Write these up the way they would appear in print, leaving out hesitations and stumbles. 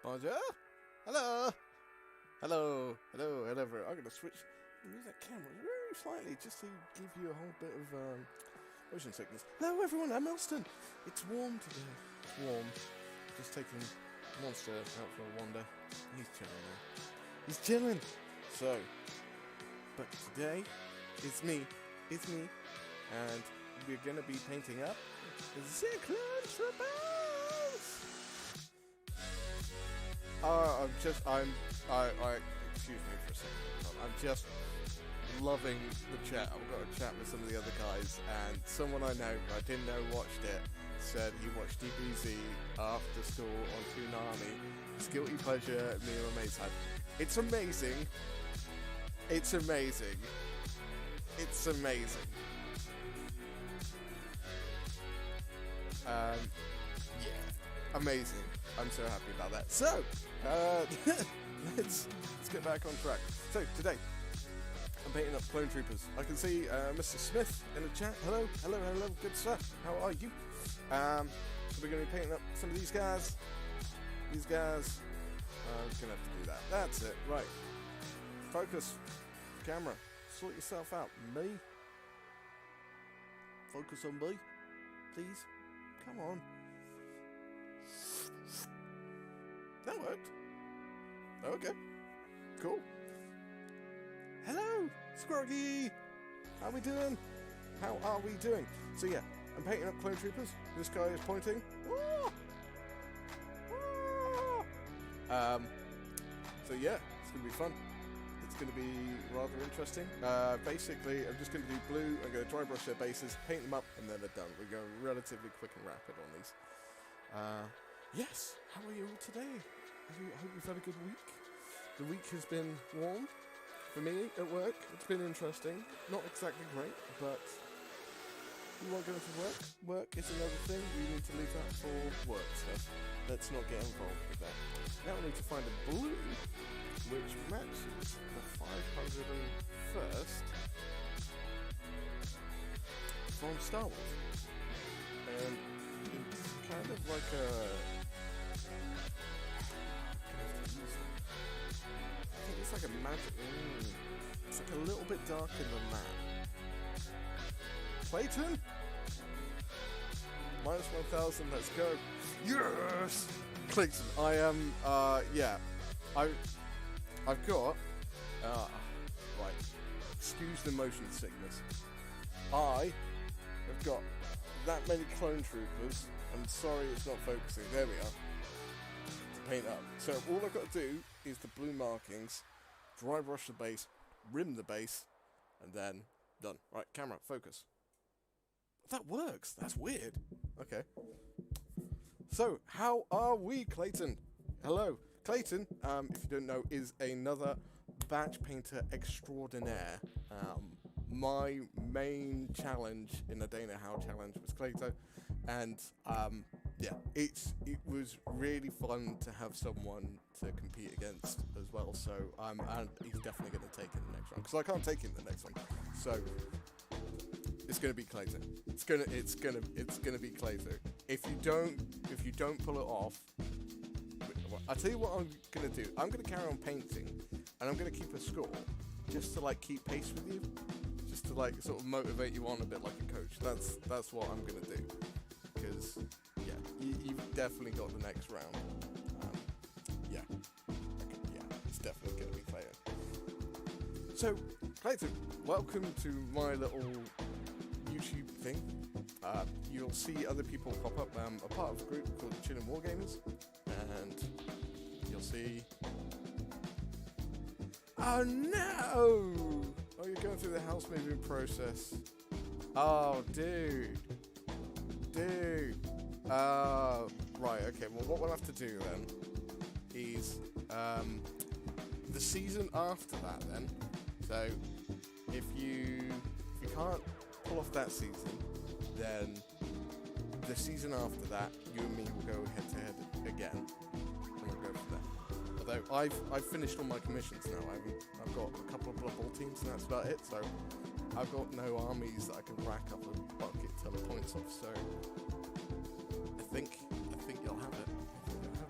Bonjour. Hello. Hello. Hello. Hello. I'm gonna switch move that camera very slightly just to give you a whole bit of motion sickness. Hello everyone, I'm Elston. It's warm today. It's warm. Just taking Monster out for a wander. He's chilling now. He's chilling. So, but today it's me, and we're gonna be painting up Zyklon's Rebels. Excuse me for a second. I'm just loving the chat. I've got a chat with some of the other guys, and someone I know, but I didn't know watched it, said he watched DBZ after school on Toonami. His guilty pleasure, me and my mates had. It's amazing. It's amazing. It's amazing. Yeah, amazing. I'm so happy about that. So, let's get back on track. So today, I'm painting up Clone Troopers. I can see Mr. Smith in the chat. Hello, good sir. How are you? So we're going to be painting up some of these guys. I'm going to have to do that. That's it. Right. Focus. Camera. Sort yourself out. Me. Focus on me. Please. Come on. That worked. Okay. Cool. Hello, Scroggy. How we doing? How are we doing? So yeah, I'm painting up Clone Troopers. This guy is pointing. So yeah, it's gonna be fun. It's gonna be rather interesting. Basically, I'm just gonna do blue. I'm gonna dry brush their bases, paint them up, and then they're done. We're going relatively quick and rapid on these. Yes. How are you all today? I hope you've had a good week. The week has been warm. For me, at work, it's been interesting. Not exactly great, but you are going to work. Work is another thing. We need to leave that for work stuff. Let's not get involved with that. Now we need to find a blue, which matches the 501st from Star Wars. And it's kind of like a... It's like a magic. It's like a little bit darker than that. Clayton? Minus 1,000, let's go. Yes! Clayton, I am, yeah. I've got, right, excuse the motion sickness. I have got that many clone troopers. I'm sorry it's not focusing. There we are. To paint up. So all I've got to do is the blue markings, dry brush the base, rim the base, and then done. Right, camera, focus. That works. That's weird. Okay. So, how are we, Clayton? Hello. Clayton, if you don't know, is another batch painter extraordinaire. My main challenge in the Dana How challenge was Clayton, and yeah, it was really fun to have someone to compete against as well. So and he's definitely going to take it in the next round because I can't take it in the next one. So it's going to be Clayton. It's gonna be Clayton. If you don't pull it off, I'll tell you what I'm going to do. I'm going to carry on painting, and I'm going to keep a score just to like keep pace with you. Just to like sort of motivate you on a bit like a coach. That's what I'm gonna do, because yeah, you've definitely got the next round. Yeah, it's definitely gonna be Clayton. So Clayton, welcome to my little YouTube thing. You'll see other people pop up. I'm a part of a group called Chilling Wargamers, and you'll see. Oh no! Oh, you're going through the house moving process. Oh, dude. Right, okay, well what we'll have to do then is the season after that then. So if you can't pull off that season, then the season after that, you and me will go head to head again. And we'll go from there. Although I've finished all my commissions now. I've got a couple of Blood Bowl teams and that's about it. So I've got no armies that I can rack up a bucket ton of points off. So I think you'll have it.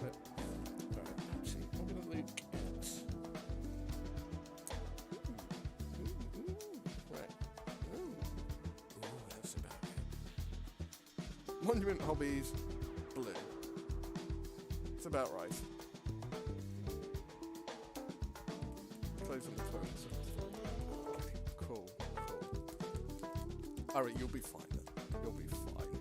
Right, actually, I'm gonna look at. Right. That's about it. Monument hobbies, blue. It's about right. Close on the phones. Cool. Alright, you'll be fine then. You'll be fine.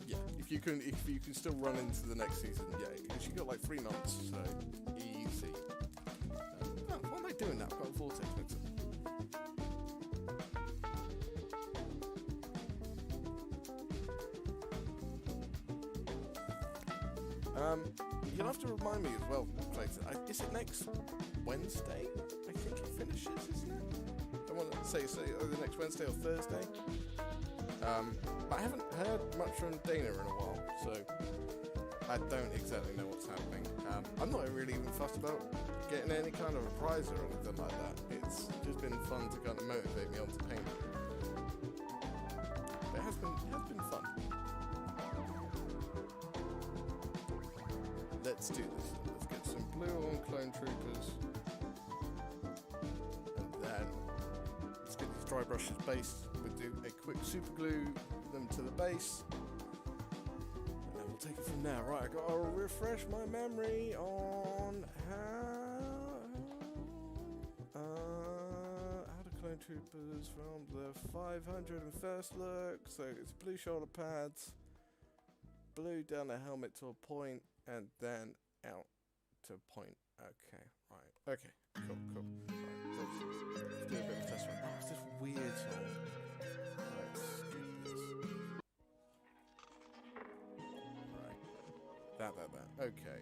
Yeah, if you can still run into the next season, yeah, because you got like 3 months, so easy. What am I doing now? I've got a vortex mixer. You'll have to remind me as well, Clayton. Is it next Wednesday? I think it finishes, isn't it? I want to say either next Wednesday or Thursday. But I haven't heard much from Dana in a while, so I don't exactly know what's happening. I'm not really even fussed about getting any kind of a prize or anything like that. It's just been fun to kind of motivate me on to paint. But it has been fun. Let's do this. Let's get some blue on clone troopers. And then let's get these dry brushes based. We'll do a quick super glue them to the base. And then we'll take it from there. Right, I got to refresh my memory on how to clone troopers from the 501st look. So it's blue shoulder pads, blue down the helmet to a point, and then out to a point. Okay, right. Okay, cool. Right, let's do a bit of a test run. Oh, it's this weird song. Right, skip this. Right. That. Okay.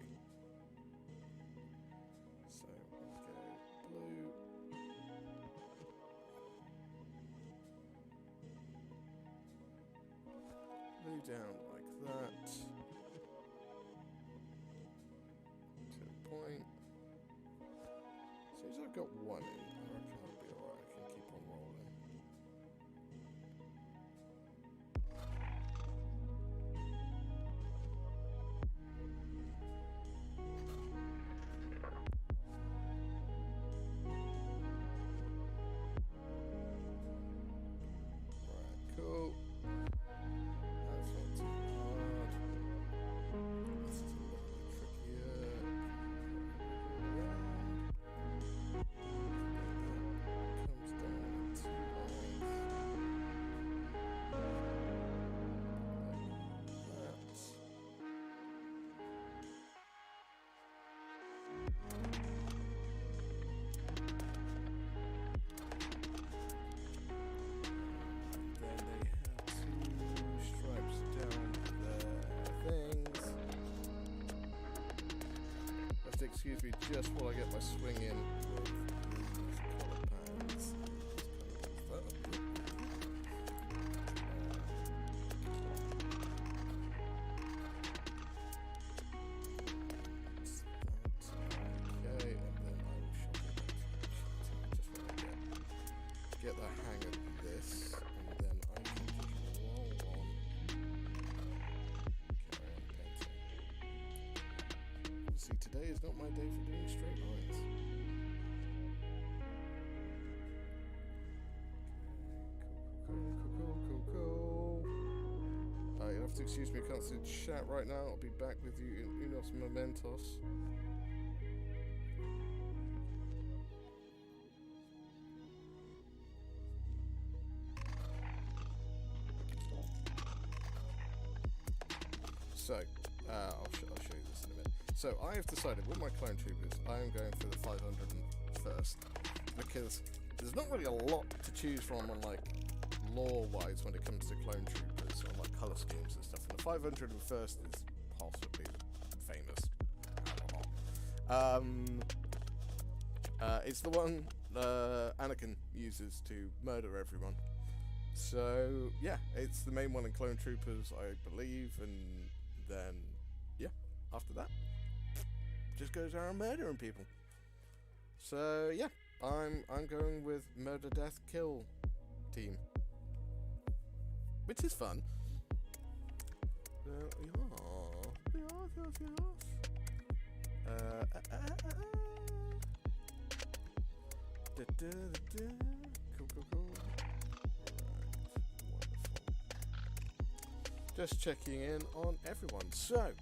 So, let's go blue. Blue down like that. Point. Seems I've got one in. I reckon I'll be alright. I can keep on rolling. Right, cool. That's not too hard. This is a little bit trickier. excuse me just while I get my swing in with these colour packs. Okay, and then I will shop it. Just want to get the hang of this, and then I can just roll on. Carry on painting. See, today is not my day for doing straight lines. Cool. You'll have to excuse me, I can't see the chat right now. I'll be back with you in unos momentos. So, I'll show you this in a minute. So, I have decided with my clone troopers, I am going for the 501st because there's not really a lot to choose from on like lore-wise when it comes to clone troopers or like color schemes and stuff. And the 501st is possibly famous. I don't know. It's the one Anakin uses to murder everyone. So yeah, it's the main one in Clone Troopers, I believe, and then yeah, after that, just goes around murdering people. So yeah, I'm going with murder, death, kill team, which is fun. Cool. Just checking in on everyone. So,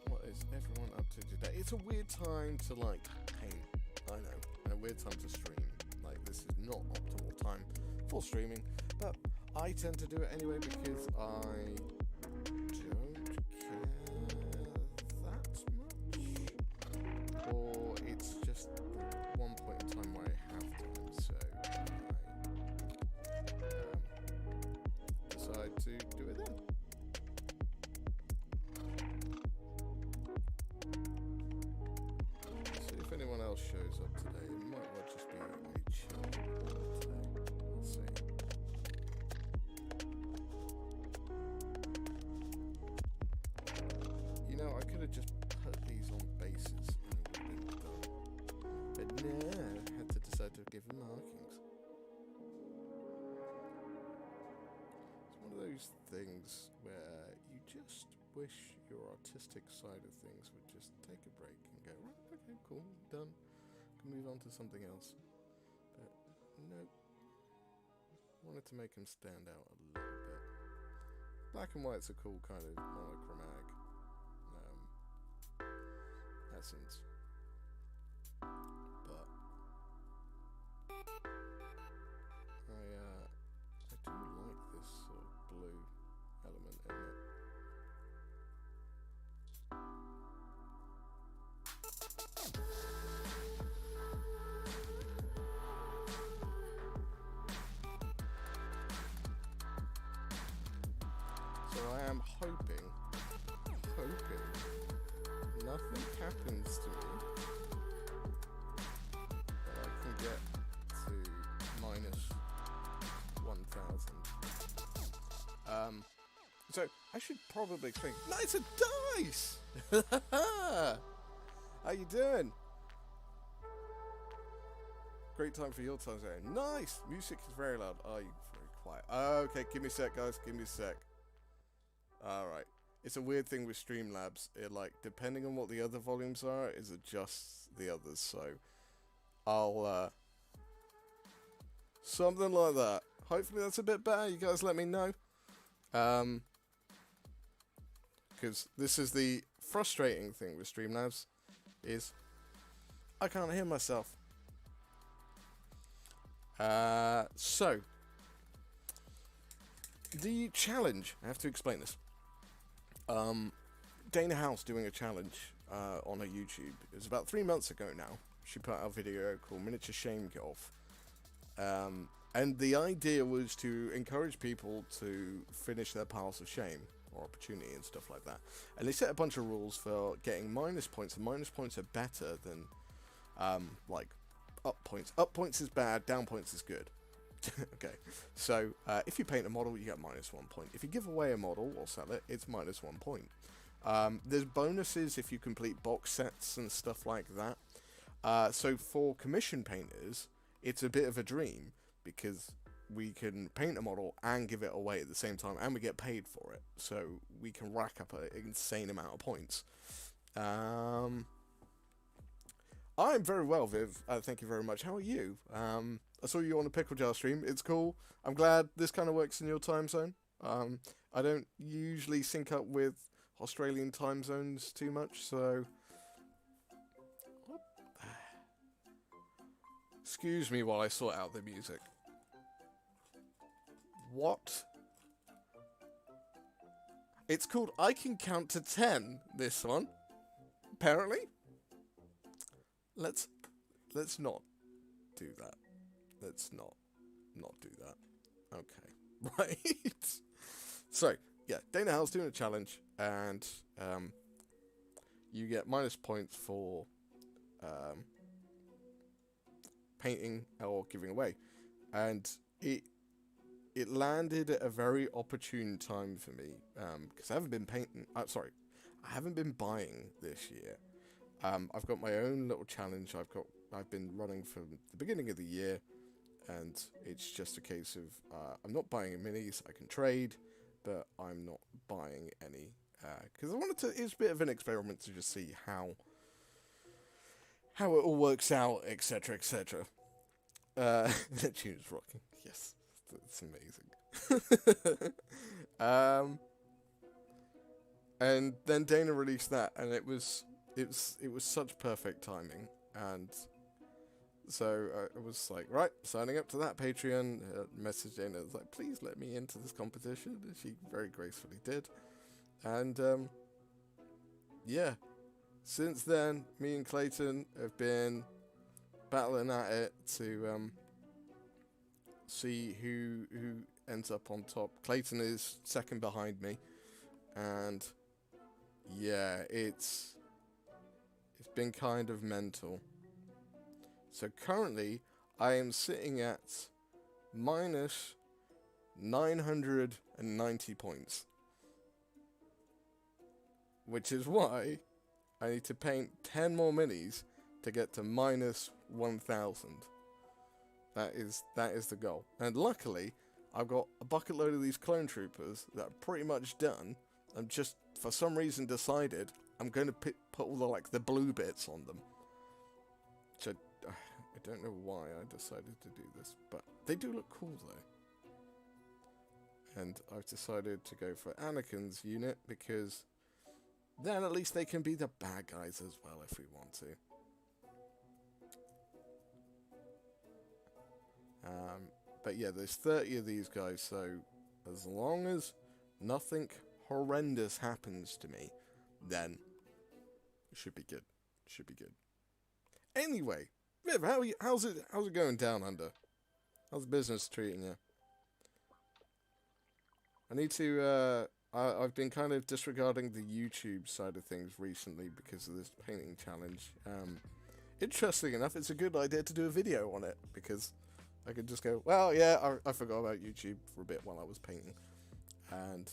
what is everyone up to today? It's a weird time to like paint, I know, and a weird time to stream. Like, this is not optimal time for streaming, but I tend to do it anyway because I don't care that much, or it's just one point in time where I have time, so decide to do it then. See if anyone else shows up today. It might well just be a chill today. We'll see. You know, I could have just put these on bases and it would have been done. But no, I had to decide to give them markings. Those things where you just wish your artistic side of things would just take a break and go, right, okay, cool, done, can move on to something else. But nope, wanted to make him stand out a little bit. Black and white's a cool kind of monochromatic essence, but I do like this sort of blue element in it. So I am hoping nothing happens to me, that I can get to minus 1,000. So I should probably think. No, it's a dice. How you doing? Great time for your time zone. Nice. Music is very loud. Are you very quiet? Okay, give me a sec, guys. Give me a sec. All right. It's a weird thing with Streamlabs. It like depending on what the other volumes are, it adjusts the others. So I'll something like that. Hopefully that's a bit better. You guys let me know. Because this is the frustrating thing with Streamlabs, is I can't hear myself. So the challenge, I have to explain this. Dana House doing a challenge on her YouTube. It was about 3 months ago now. She put out a video called Miniature Shame Golf. And the idea was to encourage people to finish their piles of shame or opportunity and stuff like that. And they set a bunch of rules for getting minus points, and minus points are better than like up points. Up points is bad, down points is good. Okay, so if you paint a model, you get minus 1 point. If you give away a model or sell it, it's minus 1 point. There's bonuses if you complete box sets and stuff like that. So for commission painters, it's a bit of a dream, because we can paint a model and give it away at the same time, and we get paid for it. So we can rack up an insane amount of points. I'm very well, Viv. Thank you very much. How are you? I saw you on the Pickle Jar stream. It's cool. I'm glad this kind of works in your time zone. I don't usually sync up with Australian time zones too much, so... Excuse me while I sort out the music. What? It's called I Can Count to 10, this one. Apparently. Let's not do that. Let's not do that. Okay. Right. So, yeah, Dana Howell's doing a challenge, and you get minus points for painting or giving away. And it landed at a very opportune time for me, because I haven't been painting. I haven't been buying this year. I've got my own little challenge. I've been running from the beginning of the year, and it's just a case of I'm not buying minis. I can trade, but I'm not buying any because I wanted to. It's a bit of an experiment to just see how it all works out, etc., etc. The tune's rocking. Yes, it's amazing. And then Dana released that, and it was such perfect timing, and so I was like, right, signing up to that Patreon. Messaged Dana, I was like, please let me into this competition, and she very gracefully did. And yeah, since then, me and Clayton have been battling at it to see who ends up on top. Clayton is second behind me, and yeah, it's been kind of mental. So currently, I am sitting at minus 990 points, which is why I need to paint 10 more minis to get to minus 1,000. That is the goal. And luckily, I've got a bucket load of these clone troopers that are pretty much done. I'm just, for some reason, decided I'm going to put all the blue bits on them. Which I don't know why I decided to do this, but they do look cool though. And I've decided to go for Anakin's unit, because then at least they can be the bad guys as well if we want to. But yeah, there's 30 of these guys, so as long as nothing horrendous happens to me, then it should be good. Should be good. Anyway, Viv, how's it going down under? How's business treating you? I need to, I've been kind of disregarding the YouTube side of things recently because of this painting challenge. Interesting enough, it's a good idea to do a video on it, because I could just go, well, yeah, I forgot about YouTube for a bit while I was painting. And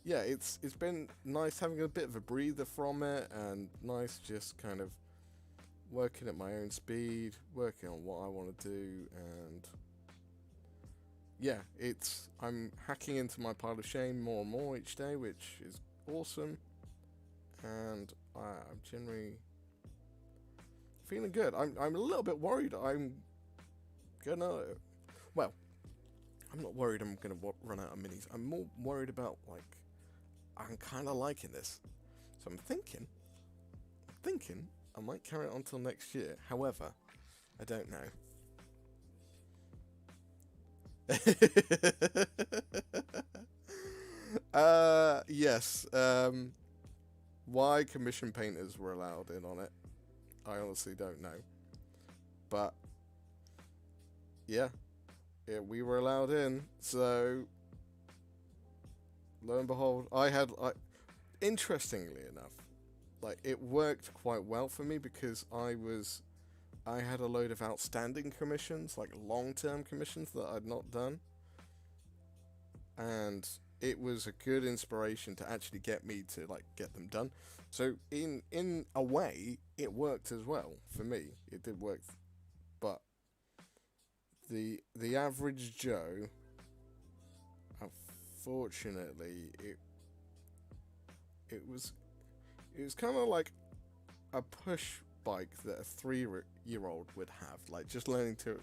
yeah, it's been nice having a bit of a breather from it, and nice just kind of working at my own speed, working on what I want to do, and yeah, I'm hacking into my pile of shame more and more each day, which is awesome, and I'm generally feeling good. I'm a little bit worried. I'm not worried I'm gonna run out of minis. I'm more worried about, I'm kind of liking this, so I'm thinking I might carry it on till next year. However, I don't know. Yes. Why commission painters were allowed in on it, I honestly don't know. But yeah, we were allowed in, so lo and behold, interestingly enough, like it worked quite well for me because I had a load of outstanding commissions, like long-term commissions that I'd not done, and it was a good inspiration to actually get me to like get them done. So in a way, it worked as well for me. It did work, but the average Joe, unfortunately, it was kind of like a push bike that a 3-year-old would have, like just learning to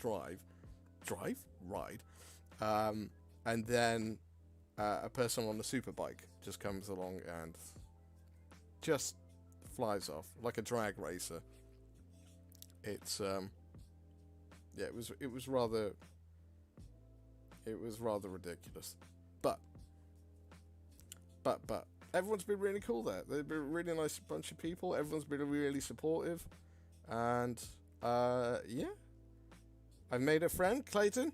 ride, and then a person on a super bike just comes along and just flies off like a drag racer. It's yeah, it was rather ridiculous, but everyone's been really cool there. They've been a really nice bunch of people. Everyone's been really supportive, and yeah, I've made a friend, Clayton.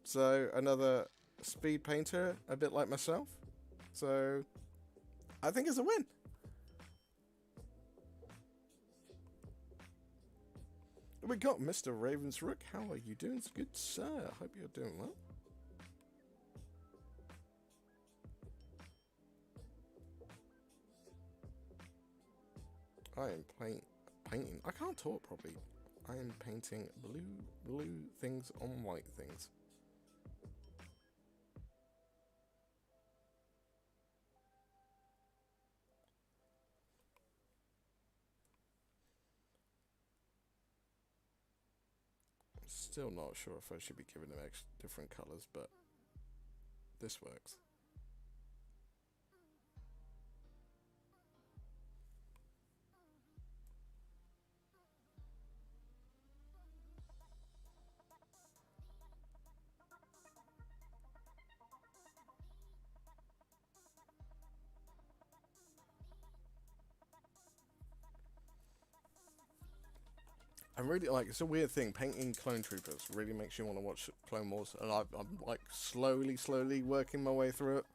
So another speed painter, a bit like myself. So I think it's a win. We got Mr. Ravensrook. How are you doing? It's good, sir. I hope you're doing well. I am painting. I can't talk properly. I am painting blue things on white things. Still not sure if I should be giving them different colours, but this works. I'm really like, it's a weird thing. Painting clone troopers really makes you want to watch Clone Wars, and I'm like slowly working my way through it.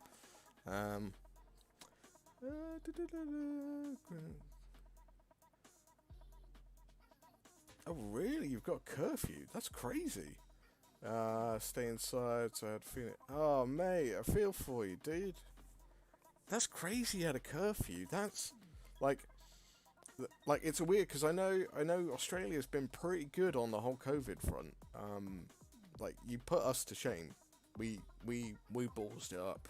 Oh really? You've got curfew? That's crazy. Stay inside. So I had feeling. Oh mate, I feel for you, dude. That's crazy. You had a curfew. That's like it's weird because I know Australia's been pretty good on the whole COVID front. Like you put us to shame. We ballsed it up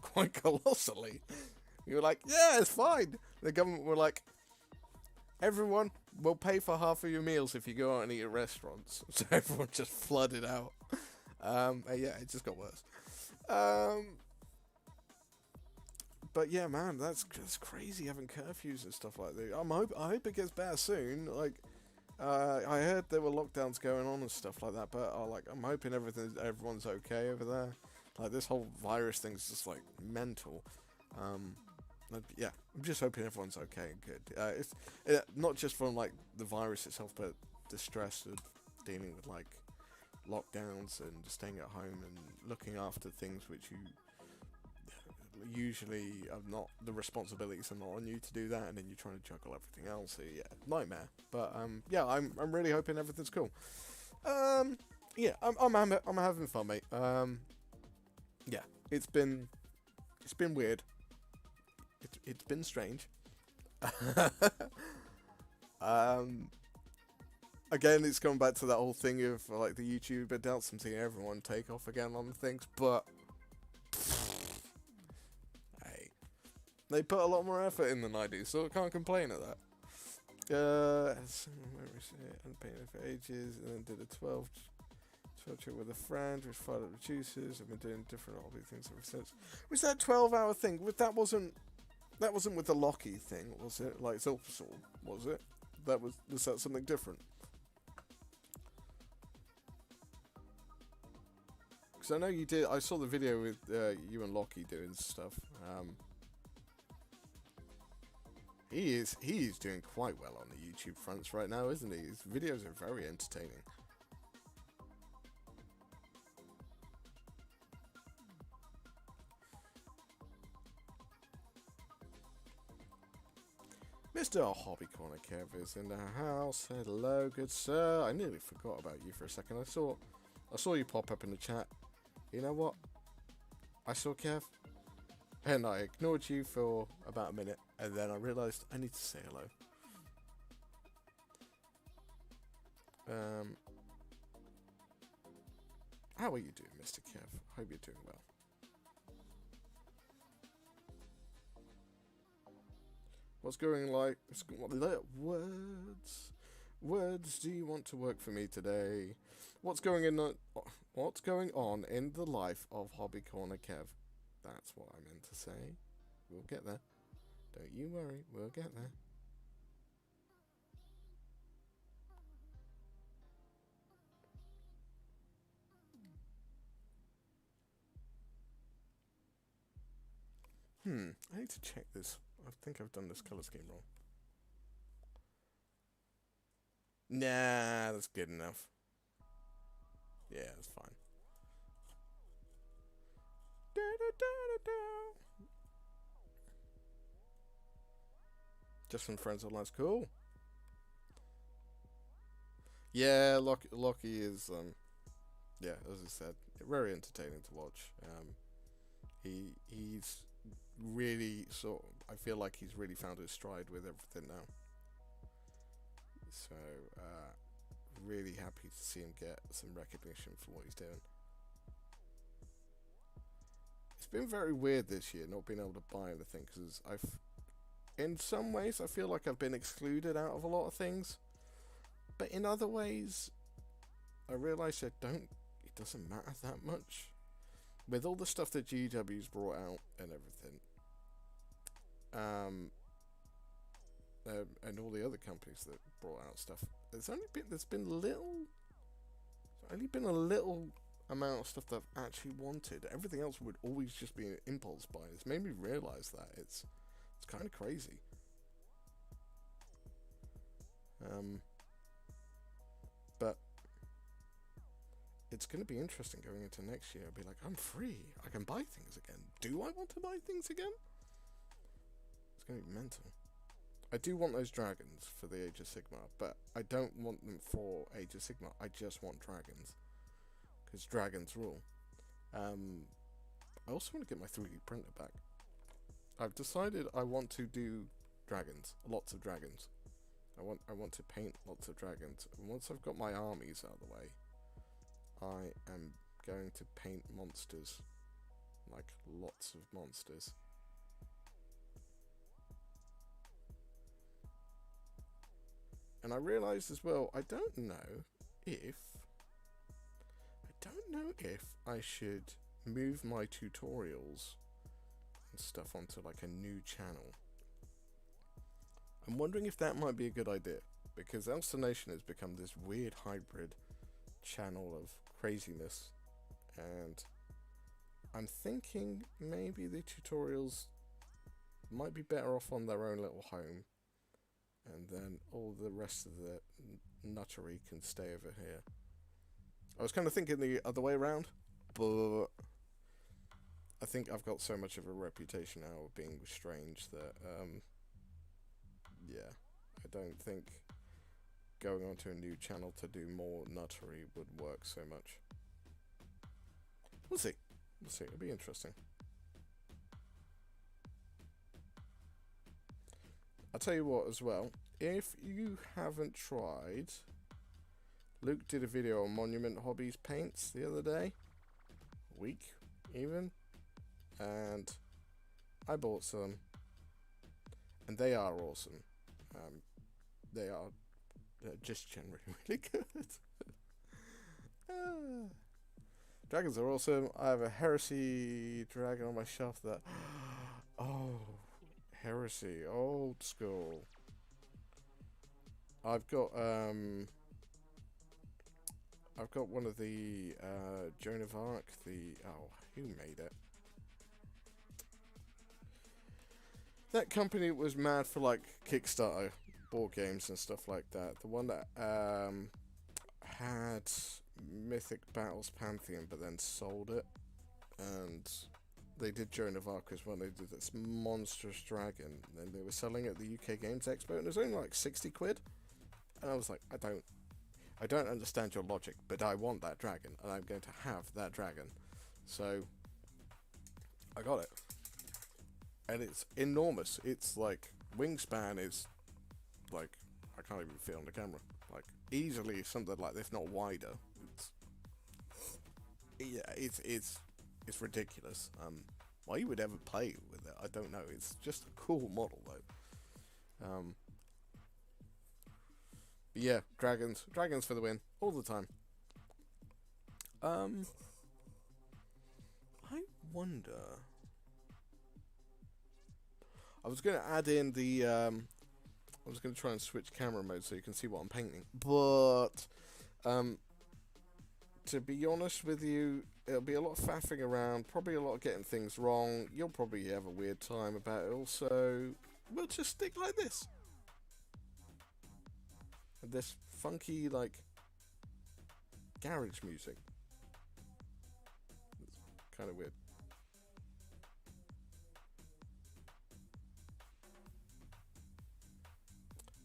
quite colossally. We were like, yeah, it's fine. The government were like, everyone will pay for half of your meals if you go out and eat at restaurants. So everyone just flooded out. Yeah, it just got worse. But yeah, man, that's crazy having curfews and stuff like that. I hope it gets better soon. Like, I heard there were lockdowns going on and stuff like that, but I'm hoping everyone's okay over there. Like this whole virus thing's just like mental. Yeah, I'm just hoping everyone's okay and good. It's not just from like the virus itself, but the stress of dealing with like lockdowns and staying at home and looking after things which you usually are not, the responsibilities are not on you to do that, and then you're trying to juggle everything else. So yeah, nightmare. But yeah, I'm really hoping everything's cool. Yeah, I'm having fun, mate. Yeah, it's been weird. It's been strange. Again, it's going back to that whole thing of like the YouTube adults and seeing everyone take off again on things, but hey, they put a lot more effort in than I do, so I can't complain at that. Unpainted for ages, and then did a 12 trip with a friend, which fired up reducers. I've been doing different hobby things ever since. Was that 12-hour thing? That wasn't with the Locky thing, was it? Like Silversword, was it? Was that something different? Because I know you did. I saw the video with you and Locky doing stuff. He is doing quite well on the YouTube fronts right now, isn't he? His videos are very entertaining. Mr. Hobby Corner Kev is in the house. Hello, good sir. I nearly forgot about you for a second. I saw you pop up in the chat. You know what? I saw Kev, and I ignored you for about a minute, and then I realised I need to say hello. How are you doing, Mr. Kev? Hope you're doing well. What's going like? Words do you want to work for me today? What's going on in the life of Hobby Corner Kev? That's what I meant to say. We'll get there. Don't you worry, we'll get there. I need to check this. I think I've done this colour scheme wrong. Nah, that's good enough. Yeah, that's fine. Just some friends online. Cool. Yeah, Lockie is yeah, as I said, very entertaining to watch. He's really I feel like he's really found his stride with everything now. So really happy to see him get some recognition for what he's doing. It's been very weird this year not being able to buy anything, because in some ways I feel like I've been excluded out of a lot of things, but in other ways I realise it doesn't matter that much. With all the stuff that GW's brought out and everything, and all the other companies that brought out stuff, there's only been a little amount of stuff that I've actually wanted. Everything else would always just be an impulse buy. It's made me realise that it's kind of crazy. But it's going to be interesting going into next year. I'll be like, I'm free. I can buy things again. Do I want to buy things again? It's going to be mental. I do want those dragons for the Age of Sigmar, but I don't want them for Age of Sigmar. I just want dragons, because dragons rule. I also want to get my 3D printer back. I've decided I want to do dragons, lots of dragons. I want to paint lots of dragons. And once I've got my armies out of the way, I am going to paint monsters, like lots of monsters. And I realised as well, I don't know if I should move my tutorials and stuff onto like a new channel. I'm wondering if that might be a good idea, because Elster Nation has become this weird hybrid channel of craziness, and I'm thinking maybe the tutorials might be better off on their own little home, and then all the rest of the nuttery can stay over here. I was kind of thinking the other way around, but I think I've got so much of a reputation now of being strange that yeah, I don't think going onto a new channel to do more nuttery would work so much. We'll see. It'll be interesting. I'll tell you what as well, if you haven't tried, Luke did a video on Monument Hobbies paints the other day, week even, and I bought some, and they are awesome. They are just generally really good. Dragons are awesome. I have a Heresy dragon on my shelf that oh, Heresy, old school. I've got one of the Joan of Arc, who made it? That company was mad for like Kickstarter board games and stuff like that. The one that had Mythic Battles Pantheon but then sold it, and they did Joan of Arc as well. They did this monstrous dragon, and they were selling it at the UK Games Expo, and it was only like 60 quid. And I was like, I don't understand your logic, but I want that dragon, and I'm going to have that dragon. So I got it, and it's enormous. It's like wingspan is like I can't even fit on the camera. Like easily something like this, not wider. It's ridiculous. Why you would ever play with it, I don't know. It's just a cool model though. But yeah, dragons for the win all the time. I wonder. I was going to add in the. I was going to try and switch camera mode so you can see what I'm painting, but to be honest with you, it'll be a lot of faffing around, probably a lot of getting things wrong. You'll probably have a weird time about it. Also, we'll just stick like this. And this funky like garage music. It's kind of weird.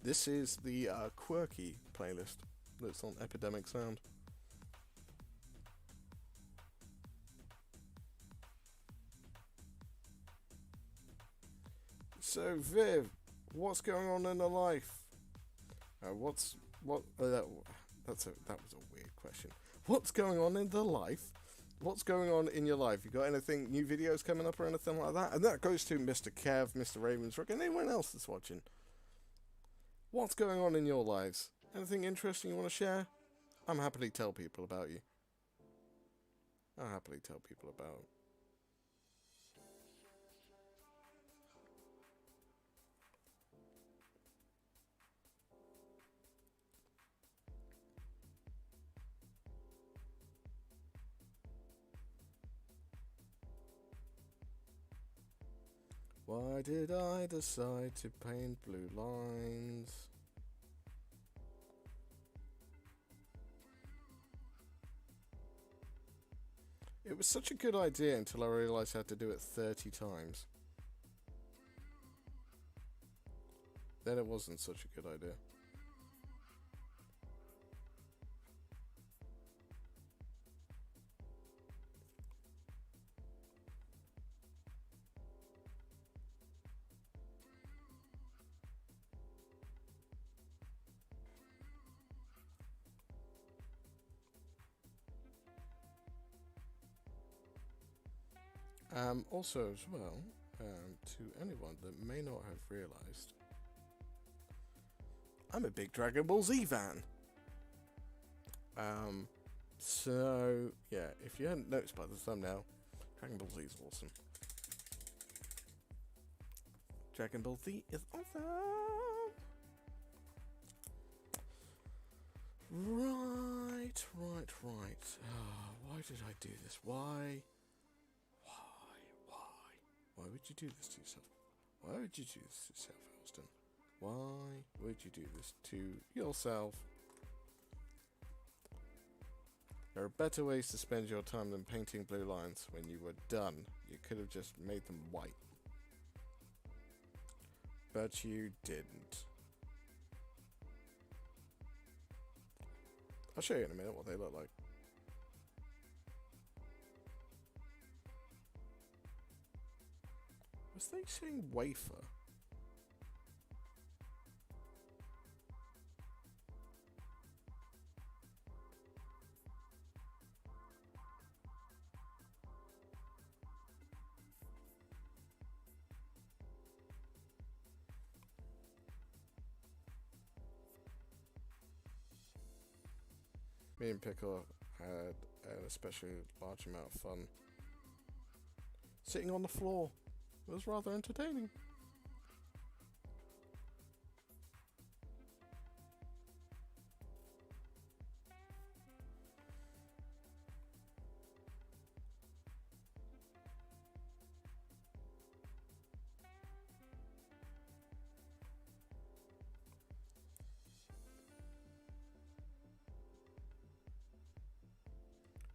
This is the quirky playlist that's on Epidemic Sound. So Viv, what's going on in the life? That was a weird question. What's going on in the life? What's going on in your life? You got anything, new videos coming up or anything like that? And that goes to Mr. Kev, Mr. Ravensbrook, and anyone else that's watching. What's going on in your lives? Anything interesting you want to share? I'm happily tell people about you. I'll happily tell people about. Why did I decide to paint blue lines? It was such a good idea until I realised I had to do it 30 times. Then it wasn't such a good idea. Also, as well, to anyone that may not have realised, I'm a big Dragon Ball Z fan. So, yeah, if you hadn't noticed by the thumbnail, Dragon Ball Z is awesome. Dragon Ball Z is awesome! Right. Why did I do this? Why? Why would you do this to yourself? Why would you do this to yourself, Elston? Why would you do this to yourself? There are better ways to spend your time than painting blue lines. When you were done, you could have just made them white. But you didn't. I'll show you in a minute what they look like. Was they saying wafer? Me and Pickle had an especially large amount of fun sitting on the floor. It was rather entertaining.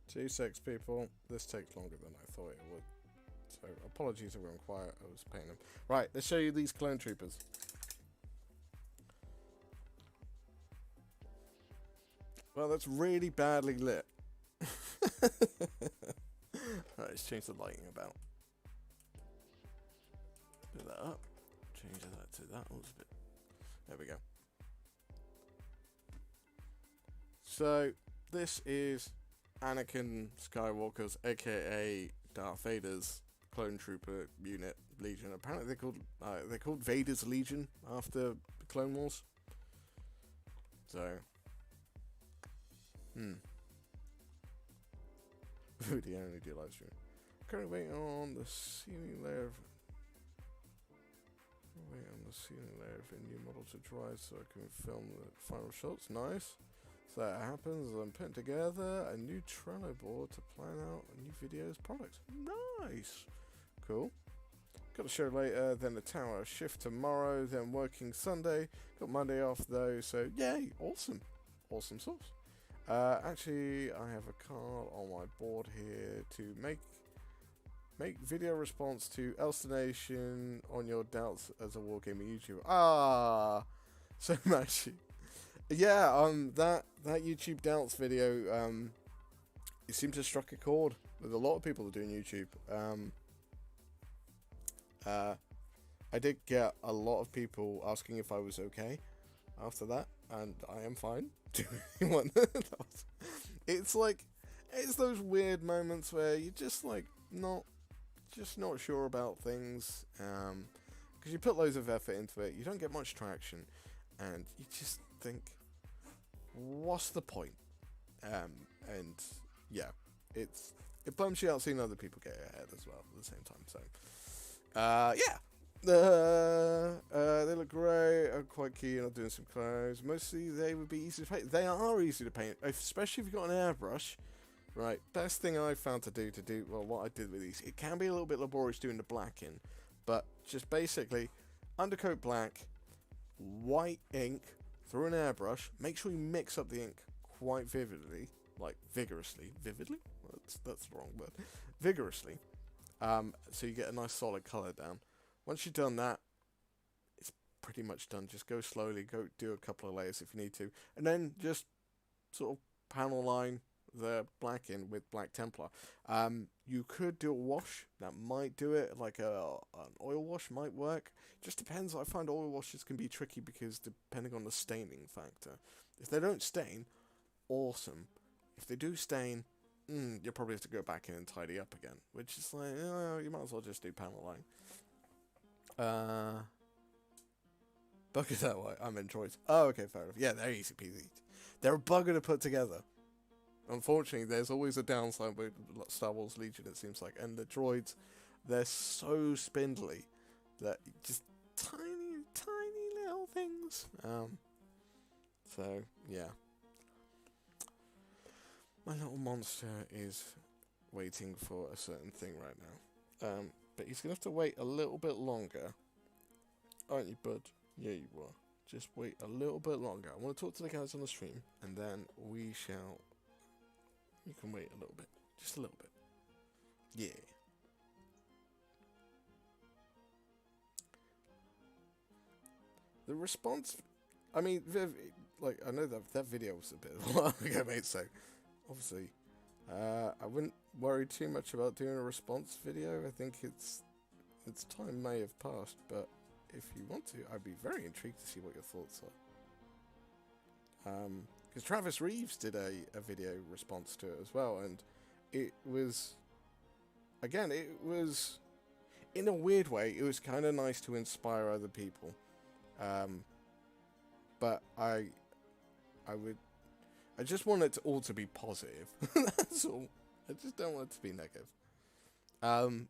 Two six people. This takes longer than I thought it would. So So apologies if I'm quiet. I was painting them. Right, let's show you these clone troopers. Well, that's really badly lit. Alright, let's change the lighting about. Put that up. Change that to that. Oh, it's a bit. There we go. So this is Anakin Skywalker's, aka Darth Vader's clone trooper unit, Legion. Apparently they're called Vader's Legion after the Clone Wars. So, Video only do live stream. Currently waiting on the ceiling layer of a new model to dry so I can film the final shots. Nice. So that happens. I'm putting together a new Trello board to plan out a new videos product. Nice. Cool. Got a show later, then the tower shift tomorrow, then working Sunday. Got Monday off though, so yay, awesome. Awesome sauce. Actually, I have a card on my board here to make video response to Elstonation on your doubts as a wargaming YouTuber. Ah, so much. Yeah, that YouTube doubts video, it seemed to struck a chord with a lot of people doing YouTube. I did get a lot of people asking if I was okay after that, and I am fine. It's like, it's those weird moments where you're just like not sure about things, because you put loads of effort into it, you don't get much traction, and you just think, what's the point? And yeah, it bums you out seeing other people get ahead as well at the same time. So yeah, they look great. I'm quite keen on doing some clothes. Mostly they would be easy to paint. They are easy to paint, especially if you've got an airbrush. Right, best thing I found to do well, what I did with these, it can be a little bit laborious doing the black in, but just basically undercoat black, white ink through an airbrush. Make sure you mix up the ink quite vividly, like vigorously. Vividly? That's the wrong word. Vigorously. So you get a nice solid colour down. Once you've done that, it's pretty much done. Just go slowly, go do a couple of layers if you need to, and then just sort of panel line the black in with Black Templar. You could do a wash, that might do it, like an oil wash might work. Just depends. I find oil washes can be tricky because depending on the staining factor. If they don't stain, awesome. If they do stain, you'll probably have to go back in and tidy up again, which is like, you might as well just do panel line. Bugger that way. I'm in choice. Oh, okay, fair enough. Yeah, they're easy peasy. They're a bugger to put together. Unfortunately, there's always a downside with Star Wars Legion, it seems like. And the droids, they're so spindly that just tiny little things. So, yeah. My little monster is waiting for a certain thing right now. But he's going to have to wait a little bit longer. Aren't you, bud? Yeah, you are. Just wait a little bit longer. I want to talk to the guys on the stream, and then we shall... You can wait a little bit. Just a little bit. Yeah. The response... I mean, like, I know that video was a bit of a while ago, mate, so... Obviously, I wouldn't worry too much about doing a response video. I think its time may have passed, but if you want to, I'd be very intrigued to see what your thoughts are. Because Travis Reeves did a video response to it as well, and it was, again, it was, in a weird way, it was kind of nice to inspire other people. But I just want it all to be positive. That's all. I just don't want it to be negative. I'm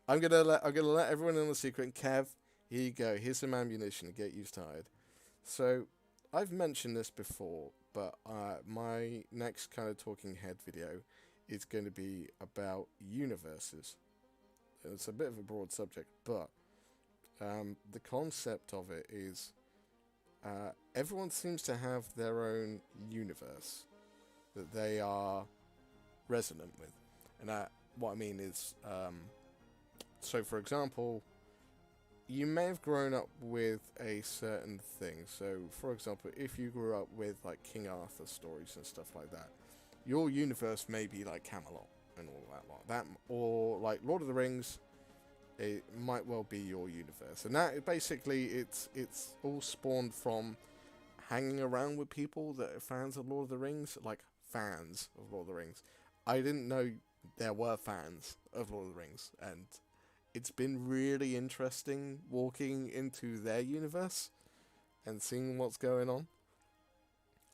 gonna let everyone in the secret. Kev, here you go. Here's some ammunition to get you started. So I've mentioned this before, but my next kind of talking head video is going to be about universes. It's a bit of a broad subject, but the concept of it is everyone seems to have their own universe that they are resonant with. And what I mean is, So, for example, you may have grown up with a certain thing. So, for example, if you grew up with like King Arthur stories and stuff like that, your universe may be like Camelot and all that lot. That, or like Lord of the Rings, it might well be your universe. And that basically, it's all spawned from hanging around with people that are fans of Lord of the Rings, like fans of Lord of the Rings. I didn't know there were fans of Lord of the Rings, and it's been really interesting walking into their universe and seeing what's going on.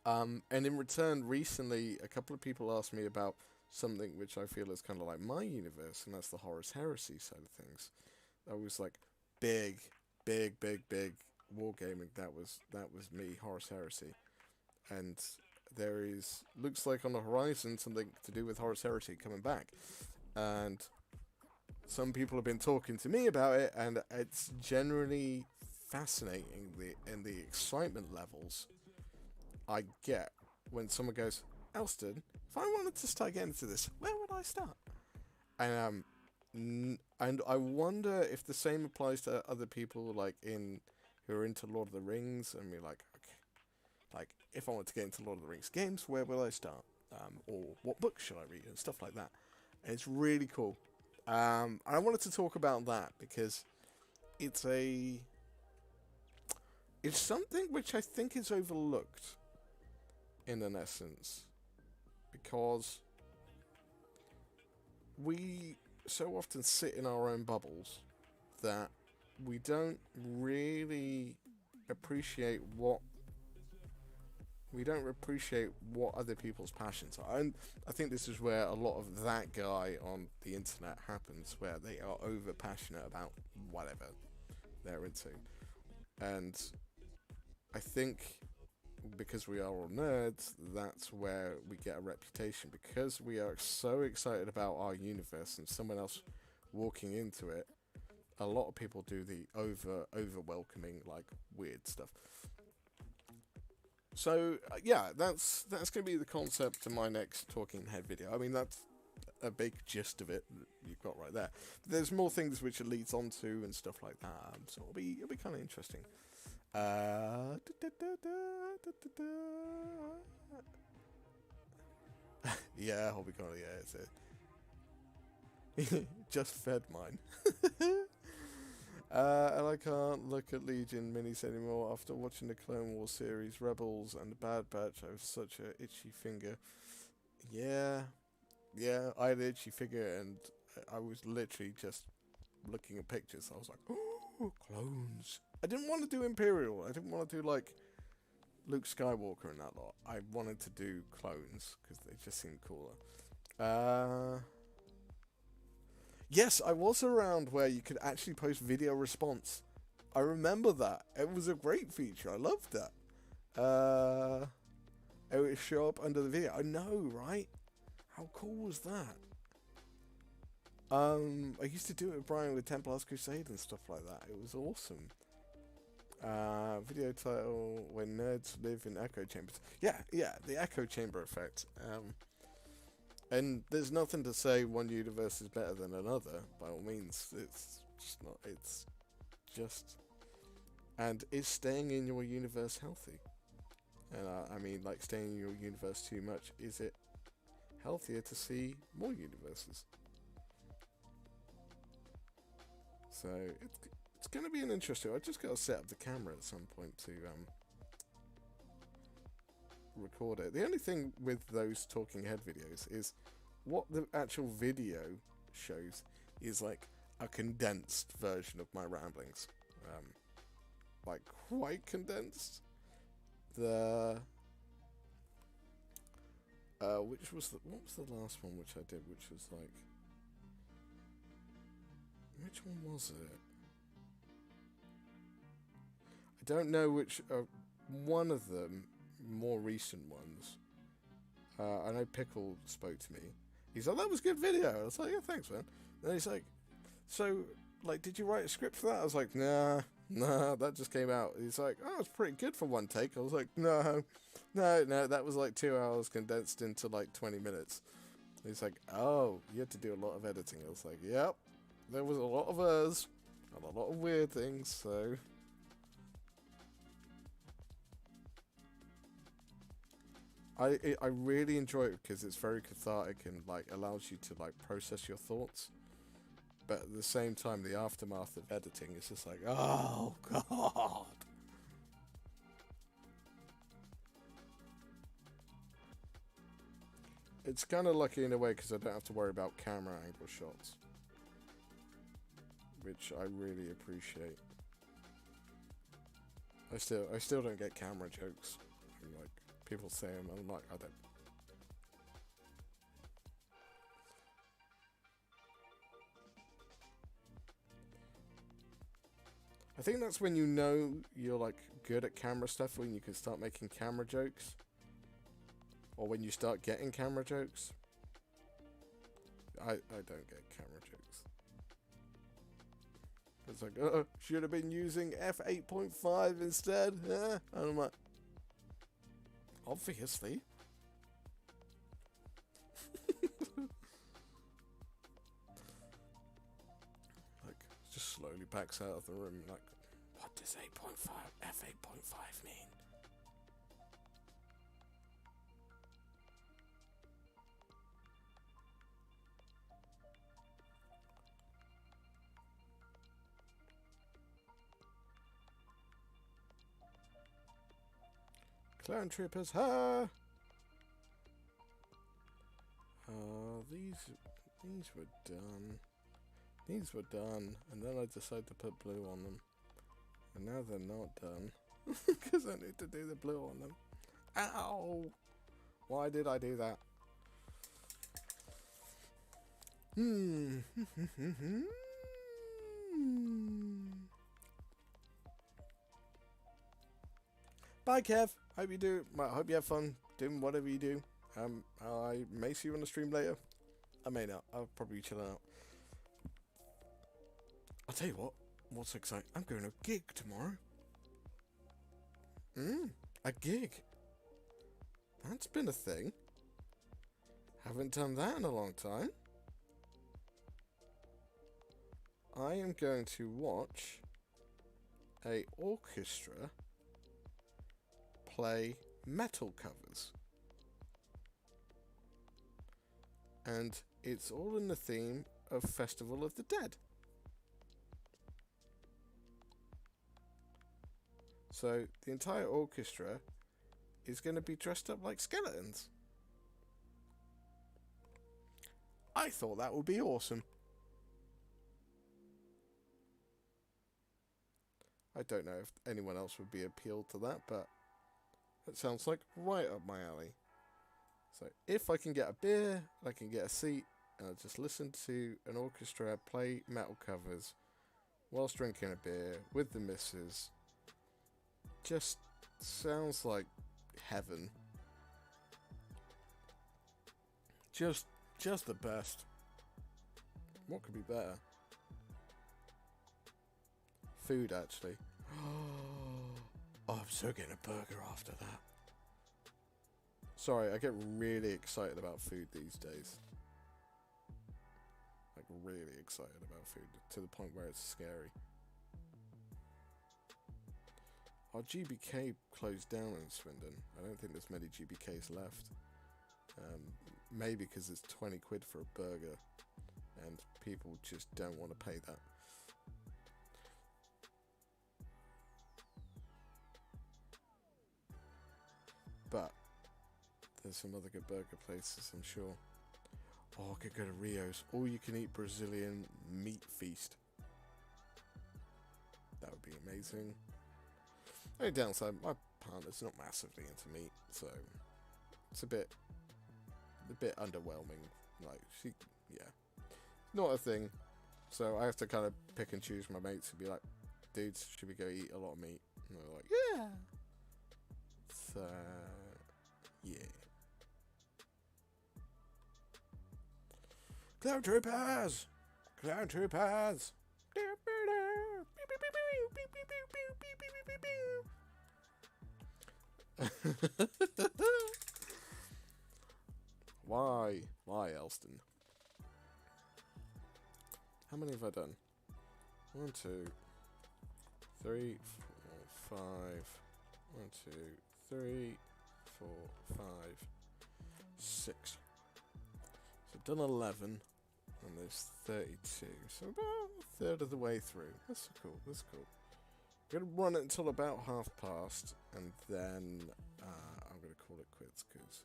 And in return, recently, a couple of people asked me about something which I feel is kind of like my universe, and that's the Horus Heresy side of things. That was like big wargaming. That was me, Horus Heresy. And there is, looks like on the horizon, something to do with Horus Heresy coming back. And some people have been talking to me about it, and it's generally fascinating, the excitement levels I get when someone goes, Elston, if I wanted to start getting into this, where would I start? And I wonder if the same applies to other people like who are into Lord of the Rings, and be like, okay, like if I want to get into Lord of the Rings games, where will I start? Or what books should I read and stuff like that. And it's really cool. And I wanted to talk about that because it's something which I think is overlooked in an essence, because we so often sit in our own bubbles that we don't really appreciate what other people's passions are. And I think this is where a lot of that guy on the internet happens, where they are over passionate about whatever they're into. And I think because we are all nerds, that's where we get a reputation, because we are so excited about our universe and someone else walking into it. A lot of people do the over welcoming, like weird stuff. So yeah, that's going to be the concept of my next talking head video. I mean, that's a big gist of it you've got right there. There's more things which it leads on to and stuff like that. So it'll be kind of interesting. Yeah, Hobby Corner, yeah, it's it. Just fed mine. And I can't look at Legion minis anymore after watching the Clone Wars series, Rebels, and the Bad Batch. I have such a itchy finger. Yeah, I had an itchy finger, and I was literally just looking at pictures. I was like, oh, clones. I didn't want to do Imperial. I didn't want to do like Luke Skywalker and that lot. I wanted to do clones because they just seemed cooler. Yes, I was around where you could actually post video response. I remember that. It was a great feature. I loved that. It would show up under the video. I know, right? How cool was that? I used to do it with Brian with Templar's Crusade and stuff like that. It was awesome. Video title, When Nerds Live in Echo Chambers. Yeah, the echo chamber effect. And there's nothing to say one universe is better than another, by all means. It's just not, it's just... And is staying in your universe healthy? And I mean, like, staying in your universe too much, is it healthier to see more universes? So, it's going to be an interesting... I just got to set up the camera at some point to record it. The only thing with those talking head videos is what the actual video shows is like a condensed version of my ramblings. Like, quite condensed. What was the last one which I did, which was like... Which one was it? I don't know which... one of them, more recent ones. I know Pickle spoke to me. He's like, that was a good video. I was like, yeah, thanks, man. And he's like, so, like, did you write a script for that? I was like, nah, that just came out. He's like, oh, it's pretty good for one take. I was like, no, that was like 2 hours condensed into like 20 minutes. He's like, oh, you had to do a lot of editing. I was like, yep. there was a lot of us and a lot of weird things, so I really enjoy it because it's very cathartic and like allows you to like process your thoughts. But at the same time, the aftermath of editing is just like, oh god. It's kind of lucky in a way because I don't have to worry about camera angle shots, which I really appreciate. I still don't get camera jokes. And, like, people say them, I'm like, I don't. I think that's when you know you're like good at camera stuff, when you can start making camera jokes. Or when you start getting camera jokes. I don't get camera jokes. It's like, oh, should have been using f8.5 instead. And I'm like, obviously. Like, just slowly backs out of the room. Like, what does f8.5 mean? Clown Troopers, ha! These were done. These were done, and then I decided to put blue on them. And now they're not done. Because I need to do the blue on them. Ow! Why did I do that? Bye, Kev. Hope you do. Well, hope you have fun doing whatever you do. I may see you on the stream later. I may not. I'll probably be chilling out. I'll tell you what. What's exciting? I'm going to a gig tomorrow. A gig. That's been a thing. Haven't done that in a long time. I am going to watch a orchestra play metal covers. And it's all in the theme of Festival of the Dead. So the entire orchestra is going to be dressed up like skeletons. I thought that would be awesome. I don't know if anyone else would be appealed to that, but it sounds like right up my alley. So if I can get a beer, I can get a seat, and I'll just listen to an orchestra play metal covers whilst drinking a beer with the missus. Just sounds like heaven. Just the best. What could be better? Food, actually. Oh, I'm so getting a burger after that. Sorry, I get really excited about food these days. Like, really excited about food to the point where it's scary. Our GBK closed down in Swindon. I don't think there's many GBKs left. Maybe because it's 20 quid for a burger and people just don't want to pay that. But there's some other good burger places, I'm sure. Oh, I could go to Rio's. All you can eat Brazilian meat feast. That would be amazing. Only downside, my partner's not massively into meat, so it's a bit underwhelming. Like, yeah, not a thing. So I have to kind of pick and choose my mates and be like, dudes, should we go eat a lot of meat? And they're like, yeah. So, yeah. Clown Troopers! Clown Troopers! Why? Why, Elston? How many have I done? 1, 2, 3, 4, 5. 1, 2, 3, 4, 5, 6. So I've done 11, and there's 32. So about a third of the way through. That's cool. That's cool. I'm going to run it until about half past, and then I'm going to call it quits because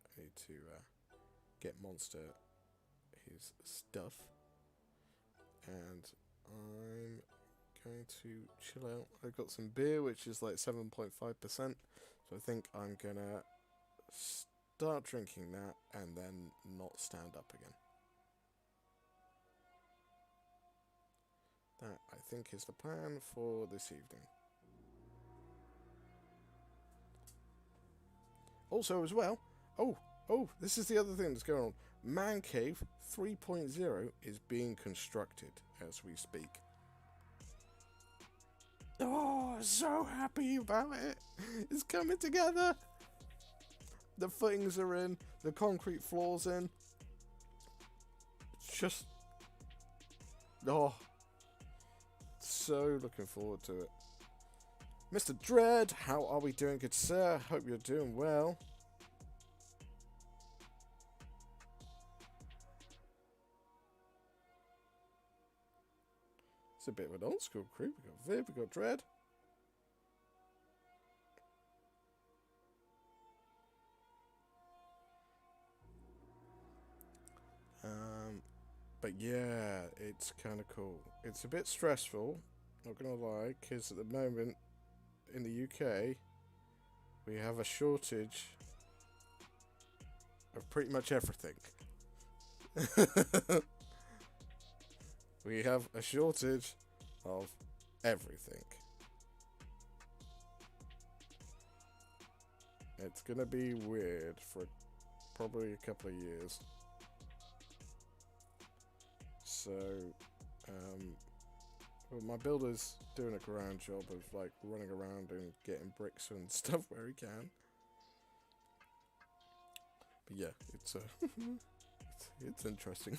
I need to get Monster his stuff. And I'm going to chill out. I've got some beer, which is like 7.5%. So I think I'm going to start drinking that and then not stand up again. That, I think, is the plan for this evening. Also, as well, this is the other thing that's going on. Man Cave 3.0 is being constructed as we speak. Oh, so happy about it. It's coming together. The footings are in, the concrete floor's in. It's just... oh, so looking forward to it. Mr. Dread, how are we doing, good sir? Hope you're doing well. It's a bit of an old school crew. We got Viv, we got Dread. But yeah, it's kind of cool. It's a bit stressful, not gonna lie, because at the moment in the UK we have a shortage of pretty much everything. We have a shortage of everything. It's gonna be weird for probably a couple of years. So, well, my builder's doing a grand job of like running around and getting bricks and stuff where he can. But yeah, it's it's interesting.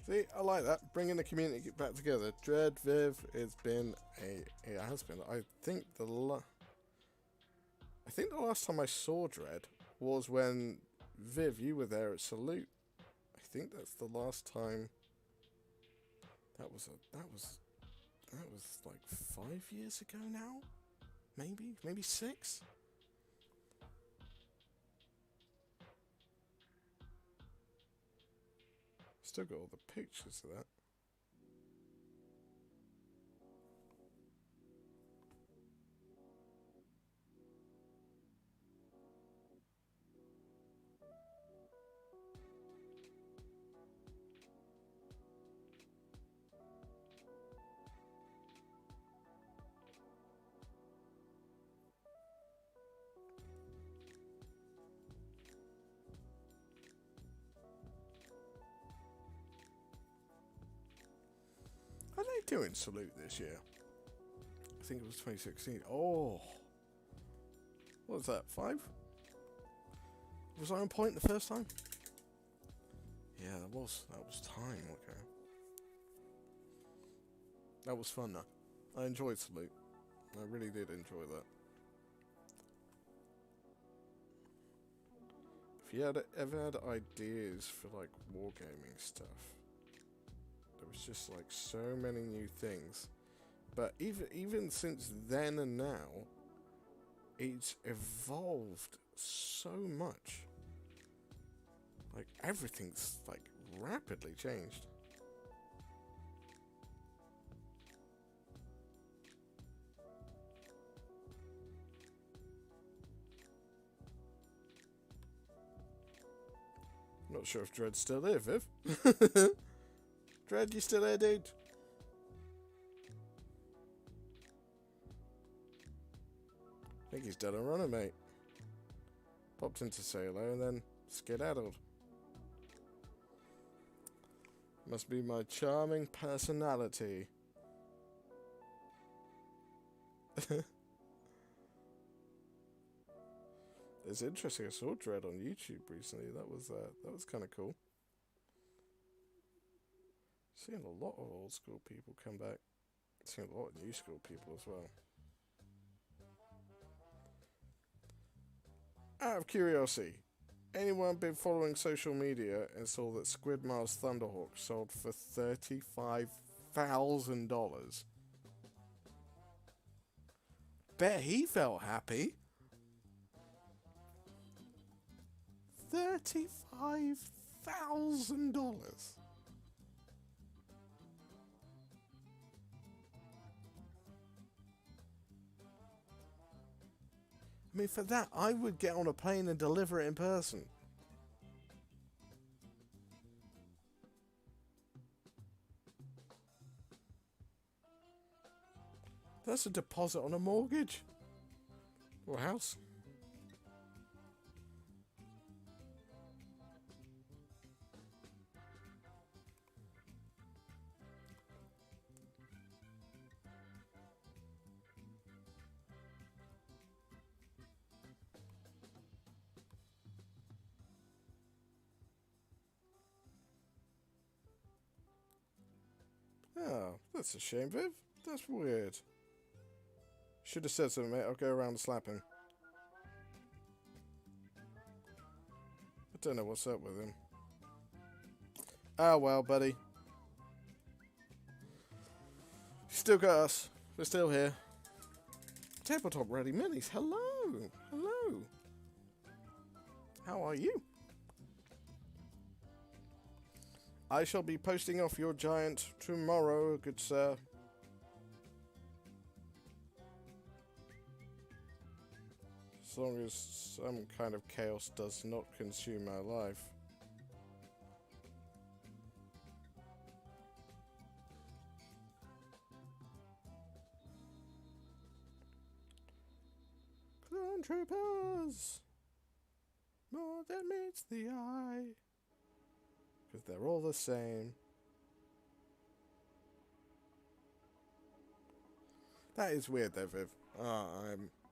See, I like that. Bringing the community back together. Dread, Viv, it has been. I think the last time I saw Dread was when Viv, you were there at Salute. I think that's the last time. That was like 5 years ago now, maybe 6. Still got all the pictures of that. How are they doing Salute this year? I think it was 2016. Oh, what was that? 5? Was I on point the first time? Yeah, that was time. Okay, that was fun though. I enjoyed Salute. I really did enjoy that. If you ever had ideas for like wargaming stuff, there was just like so many new things. But even since then and now, it's evolved so much. Like everything's like rapidly changed. Not sure if Dread's still there, Viv. Dread, you still there, dude? I think he's done a runner, mate. Popped into Salo and then skedaddled. Must be my charming personality. It's interesting. I saw Dread on YouTube recently. That was kind of cool. Seeing a lot of old school people come back. Seeing a lot of new school people as well. Out of curiosity, anyone been following social media and saw that Squidmar's Thunderhawk sold for $35,000? Bet he felt happy. $35,000. I mean, for that, I would get on a plane and deliver it in person. That's a deposit on a mortgage. Or a house. Oh, that's a shame, Viv. That's weird. Should have said something, mate. I'll go around and slap him. I don't know what's up with him. Oh, well, buddy. Still got us. We're still here. Tabletop Ready Minis. Hello. Hello. How are you? I shall be posting off your giant tomorrow, good sir. As long as some kind of chaos does not consume my life. Clone Troopers! More than meets the eye. Because they're all the same. That is weird though, Viv.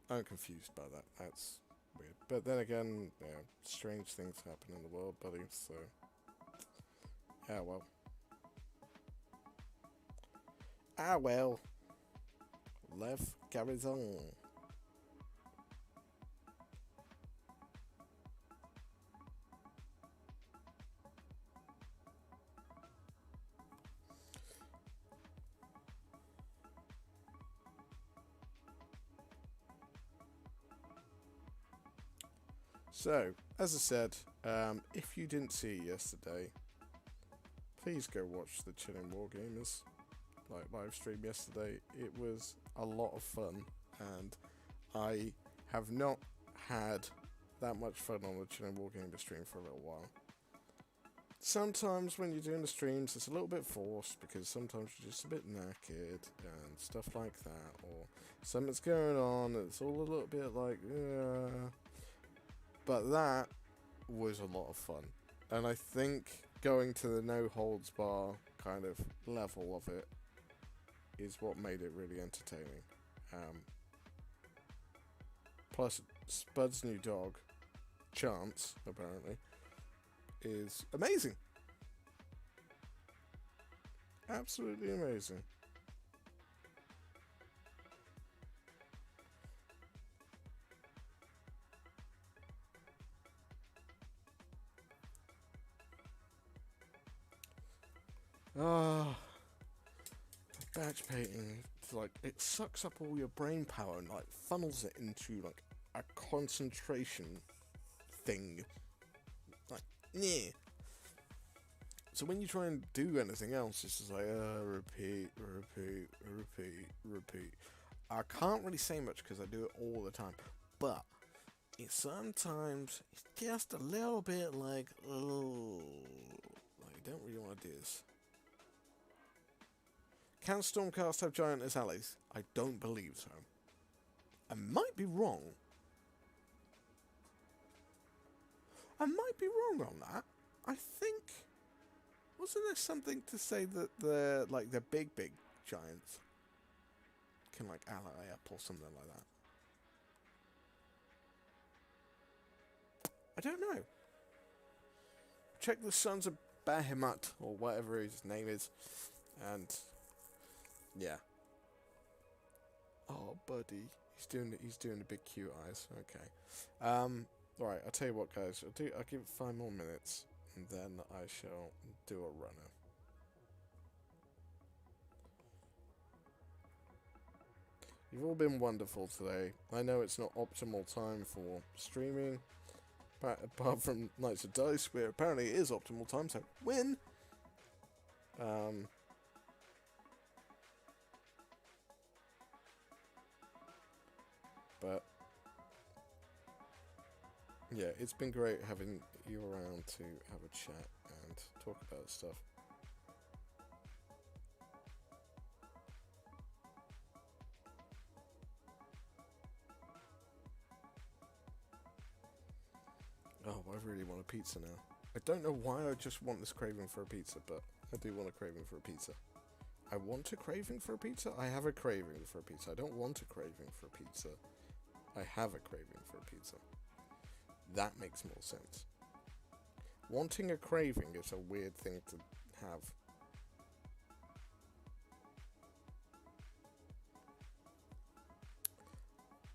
I'm confused by that. That's weird. But then again, yeah, strange things happen in the world, buddy, so... Ah, well. Ah, well. Life carries on. So, as I said, if you didn't see it yesterday, please go watch the Chilling Wargamers live stream yesterday. It was a lot of fun, and I have not had that much fun on the Chilling Wargamers stream for a little while. Sometimes when you're doing the streams, it's a little bit forced because sometimes you're just a bit knackered and stuff like that, or something's going on. It's all a little bit like, yeah. But that was a lot of fun. And I think going to the no holds bar kind of level of it is what made it really entertaining. Plus, Spud's new dog, Chance, apparently, is amazing. Absolutely amazing. Batch painting, like, it sucks up all your brain power and, like, funnels it into, like, a concentration thing. Like, yeah. So when you try and do anything else, it's just like, repeat. I can't really say much because I do it all the time, but it's sometimes, it's just a little bit like, oh, like, I don't really want to do this. Can Stormcast have giant as allies? I don't believe so. I might be wrong. I might be wrong on that. I think... Wasn't there something to say that the big giants can like ally up or something like that. I don't know. Check the Sons of Bahamut, or whatever his name is, and yeah. Oh, buddy, he's doing the big cute eyes. Okay. Right. I'll tell you what, guys. I'll give it 5 more minutes, and then I shall do a runner. You've all been wonderful today. I know it's not optimal time for streaming, but apart from Knights of Dice, where apparently it is optimal time, so win! But yeah, it's been great having you around to have a chat and talk about stuff. Oh, I really want a pizza now. I don't know why I just want this craving for a pizza, but I do want a craving for a pizza. I want a craving for a pizza? I have a craving for a pizza. I don't want a craving for a pizza. I have a craving for a pizza. That makes more sense. Wanting a craving is a weird thing to have.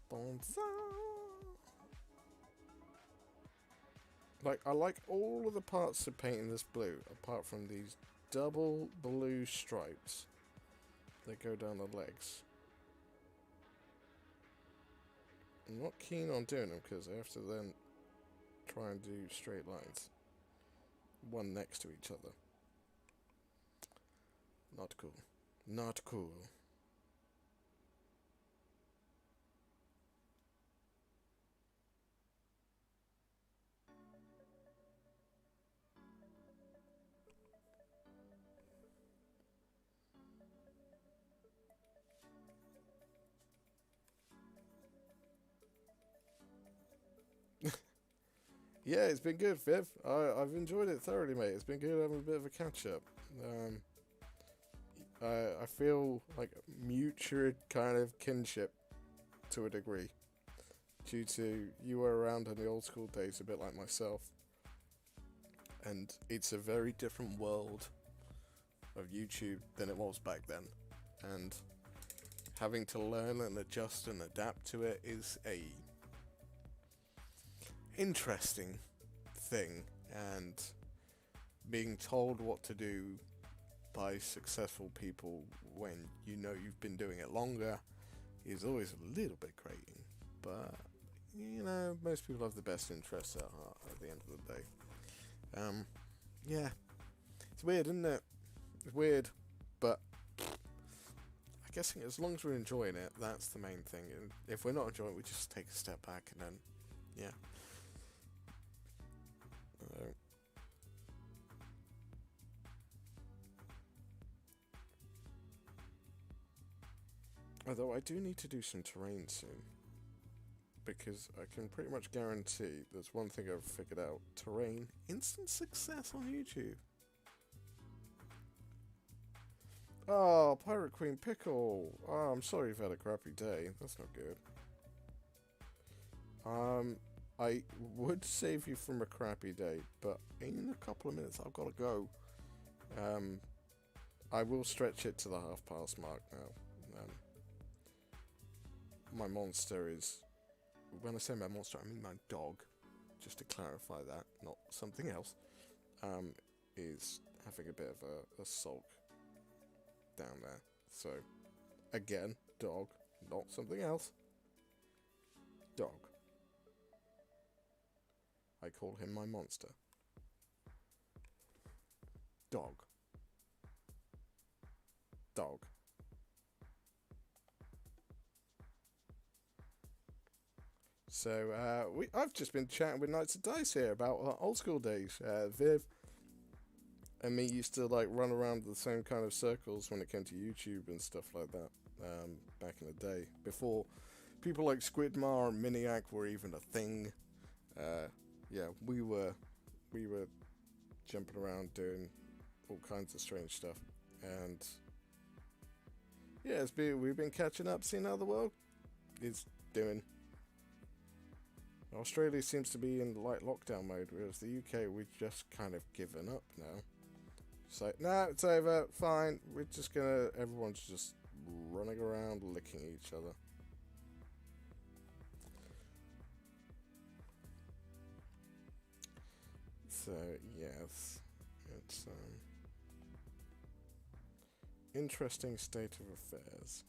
Bonza. Like, I like all of the parts of painting this blue, apart from these double blue stripes that go down the legs. I'm not keen on doing them because I have to then try and do straight lines, one next to each other. Not cool. Not cool. Yeah, it's been good, Viv. I've enjoyed it thoroughly, mate. It's been good having a bit of a catch-up. I feel like mutual kind of kinship to a degree, due to you were around in the old school days a bit like myself, and it's a very different world of YouTube than it was back then, and having to learn and adjust and adapt to it is a interesting thing, and being told what to do by successful people when you know you've been doing it longer is always a little bit grating, but you know, most people have the best interests at heart at the end of the day. Yeah, it's weird, isn't it? It's weird, but I guess as long as we're enjoying it, that's the main thing. And if we're not enjoying it, we just take a step back and then, yeah. Although I do need to do some terrain soon, because I can pretty much guarantee there's one thing I've figured out: terrain, instant success on YouTube. Oh, Pirate Queen Pickle. Oh, I'm sorry you've had a crappy day. That's not good. I would save you from a crappy day, but in a couple of minutes I've got to go. I will stretch it to the half-past mark now. My monster is... When I say my monster, I mean my dog. Just to clarify that, not something else. Is having a bit of a sulk down there. So, again, dog, not something else. Dog. I call him my monster. Dog. Dog. So, I've just been chatting with Knights of Dice here about old school days. Viv and me used to like run around the same kind of circles when it came to YouTube and stuff like that, back in the day, before people like Squidmar and Miniac were even a thing. Yeah, we were jumping around doing all kinds of strange stuff, and Yeah, we've been catching up, seeing how the world is doing. Australia seems to be in like lockdown mode, whereas the UK we've just kind of given up now. It's like, nah, it's over, fine. Everyone's just running around licking each other. So yes, it's interesting state of affairs.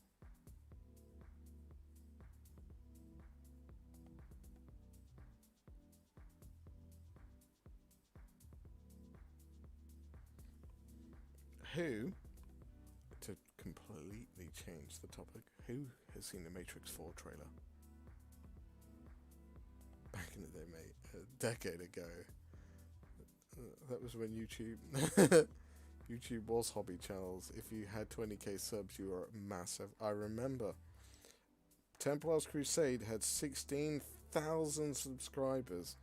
Who, to completely change the topic, who has seen the Matrix 4 trailer? Back in the day, mate, a decade ago. That was when YouTube was hobby channels. If you had 20k subs, you were massive. I remember Templar's Crusade had 16,000 subscribers,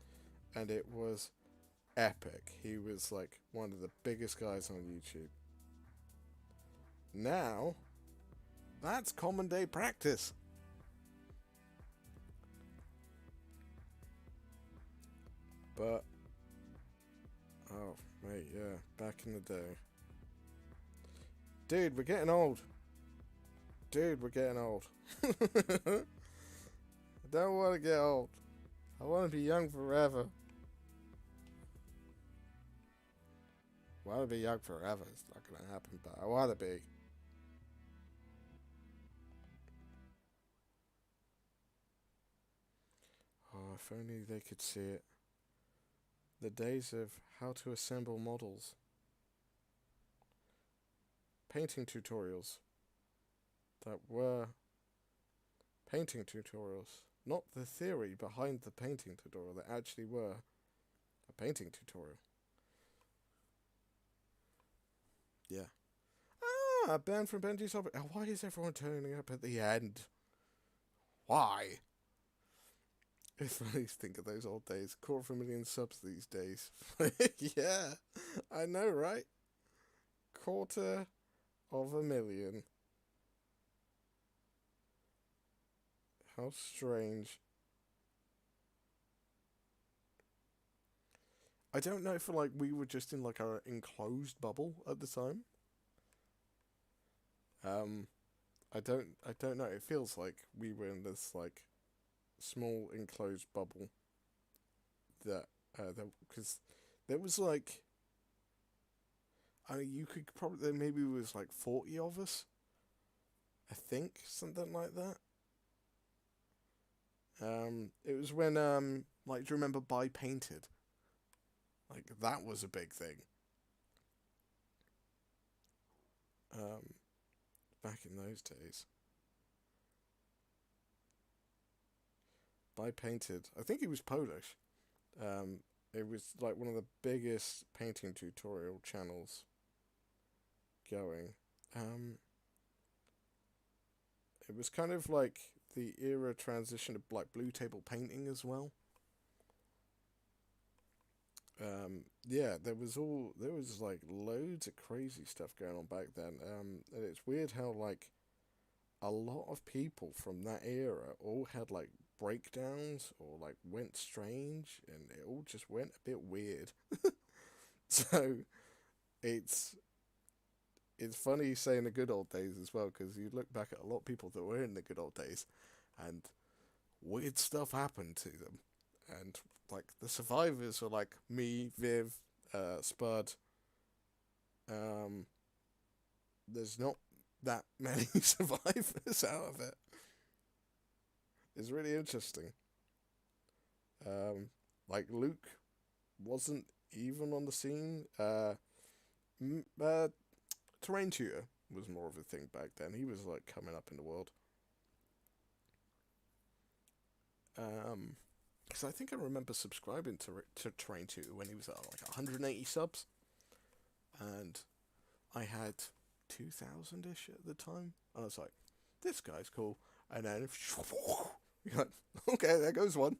and it was epic. He was like one of the biggest guys on YouTube. Now, that's common day practice. But, oh, mate, yeah, back in the day. Dude, we're getting old. Dude, we're getting old. I don't want to get old. I want to be young forever. I want to be young forever. It's not going to happen, but I want to be. Oh, if only they could see it. The days of how to assemble models. Painting tutorials. That were painting tutorials. Not the theory behind the painting tutorial. That actually were a painting tutorial. Yeah. Ah, Ben from Benji's Hobby. Why is everyone turning up at the end? Why? It's funny to think of those old days. 250,000 subs these days. Yeah, I know, right? 250,000. How strange. I don't know if like we were just in like our enclosed bubble at the time. I don't know. It feels like we were in this like small enclosed bubble that because there was like I mean you could probably there maybe was like 40 of us. I think something like that. It was when like do you remember Buy Painted? Like that was a big thing. Um, back in those days. Buy Painted. I think he was Polish. It was like one of the biggest painting tutorial channels going. Um, it was kind of like the era transition of like blue table painting as well. Yeah, there was like loads of crazy stuff going on back then. And it's weird how like a lot of people from that era all had like breakdowns or like went strange, and it all just went a bit weird. So it's it's funny saying the good old days as well because you look back at a lot of people that were in the good old days, and weird stuff happened to them, and like the survivors are like me, Viv, Spud. Um, there's not that many survivors out of it. It's really interesting. Um, like Luke wasn't even on the scene. M- uh, Terrain Tutor was more of a thing back then. He was like coming up in the world. Um, because I think I remember subscribing to Terrain Tutor when he was at like 180 subs, and I had 2,000 ish at the time. I was like, this guy's cool, and then you're like, okay, there goes one.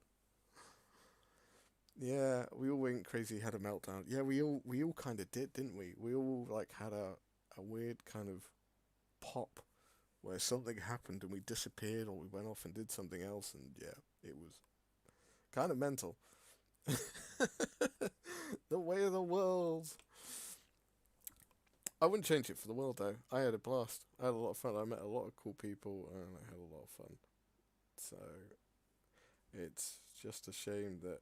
Yeah, we all went crazy, had a meltdown. Yeah, we all kind of did, didn't we? We all like had a weird kind of pop where something happened and we disappeared or we went off and did something else, and yeah, it was kind of mental. The way of the world. I wouldn't change it for the world though. I had a blast. I had a lot of fun. I met a lot of cool people and I had a lot of fun. So it's just a shame that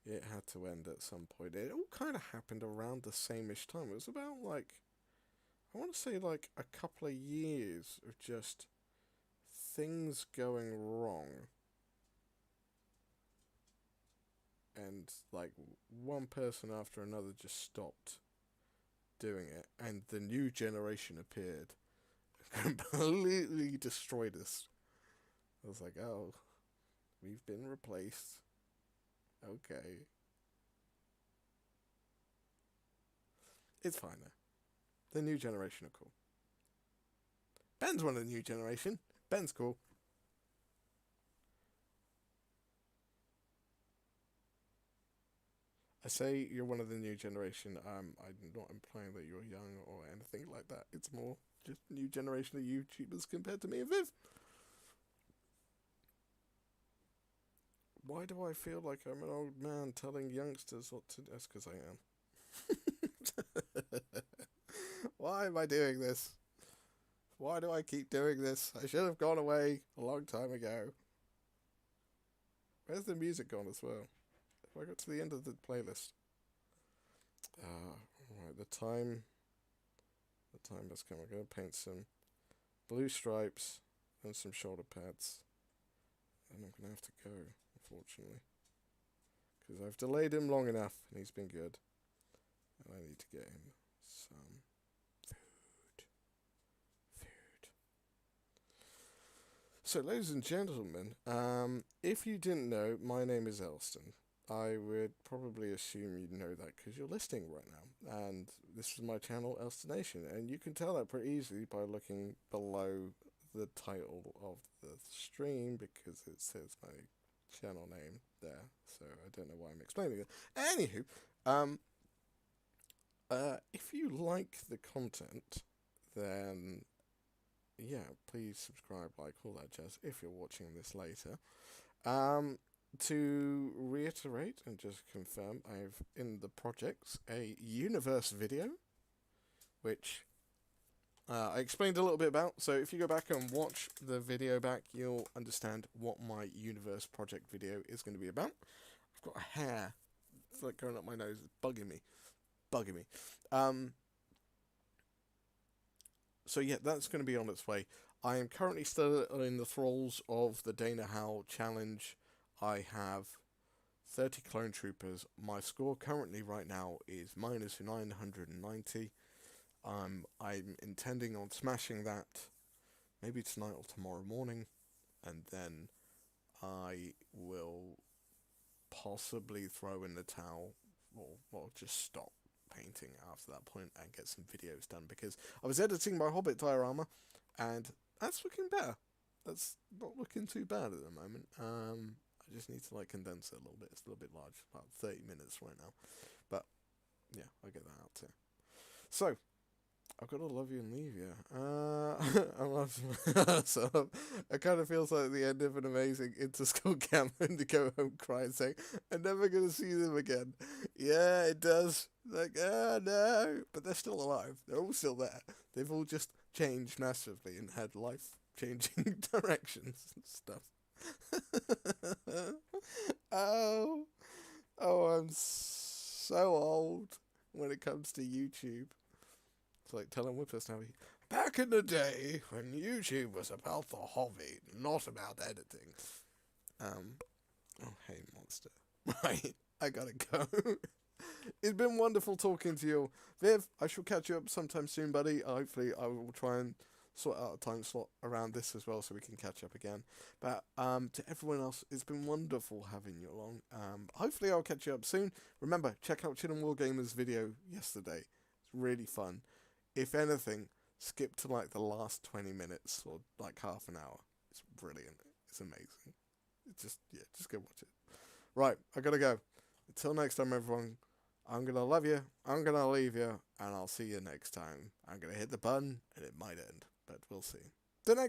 it had to end at some point. It all kind of happened around the same-ish time. It was about like, I want to say like a couple of years of just things going wrong. And like one person after another just stopped doing it, and the new generation appeared and completely destroyed us. I was like, oh, we've been replaced. Okay. It's fine though. The new generation are cool. Ben's one of the new generation. Ben's cool. I say you're one of the new generation. I'm not implying that you're young or anything like that. It's more just new generation of YouTubers compared to me and Viv. Why do I feel like I'm an old man telling youngsters what to do? That's because I am. Why am I doing this? Why do I keep doing this? I should have gone away a long time ago. Where's the music gone as well? Have I got to the end of the playlist? Right, the time has come. I'm going to paint some blue stripes and some shoulder pads. And I'm going to have to go, unfortunately. Because I've delayed him long enough and he's been good. And I need to get him some food. So, ladies and gentlemen, if you didn't know, my name is Elston. I would probably assume you'd know that because you're listening right now. And this is my channel, Elstonation. And you can tell that pretty easily by looking below the title of the stream because it says my channel name there. So I don't know why I'm explaining it. Anywho, if you like the content, then yeah, please subscribe, like, all that jazz if you're watching this later. To reiterate and just confirm, I have in the projects a universe video, which I explained a little bit about. So if you go back and watch the video back, you'll understand what my universe project video is going to be about. I've got a hair, it's like going up my nose, it's bugging me. So yeah, that's going to be on its way. I am currently still in the thralls of the Dana Howe challenge. I have 30 clone troopers. My score currently right now is minus 990. I'm intending on smashing that maybe tonight or tomorrow morning, and then I will possibly throw in the towel, or just stop painting after that point and get some videos done, because I was editing my Hobbit diorama and that's looking better. That's not looking too bad at the moment. I just need to like condense it a little bit. It's a little bit large, about 30 minutes right now, but yeah, I'll get that out too. So I've got to love you and leave you. So it kind of feels like the end of an amazing inter-school camp and to go home crying saying, I'm never going to see them again. Yeah, it does. Like, oh no. But they're still alive. They're all still there. They've all just changed massively and had life-changing directions and stuff. Oh, I'm so old when it comes to YouTube. It's like telling whippersnapper, back in the day when YouTube was about the hobby, not about editing. Oh hey monster. Right, I gotta go. It's been wonderful talking to you. Viv, I shall catch you up sometime soon, buddy. Hopefully I will try and sort out a time slot around this as well so we can catch up again. But to everyone else, it's been wonderful having you along. Hopefully I'll catch you up soon. Remember, check out Chilling Wargamers' video yesterday. It's really fun. If anything, skip to like the last 20 minutes or like half an hour. It's brilliant. It's amazing. It's just go watch it. Right, I gotta go. Until next time, everyone, I'm going to love you, I'm going to leave you, and I'll see you next time. I'm going to hit the button, and it might end, but we'll see. The next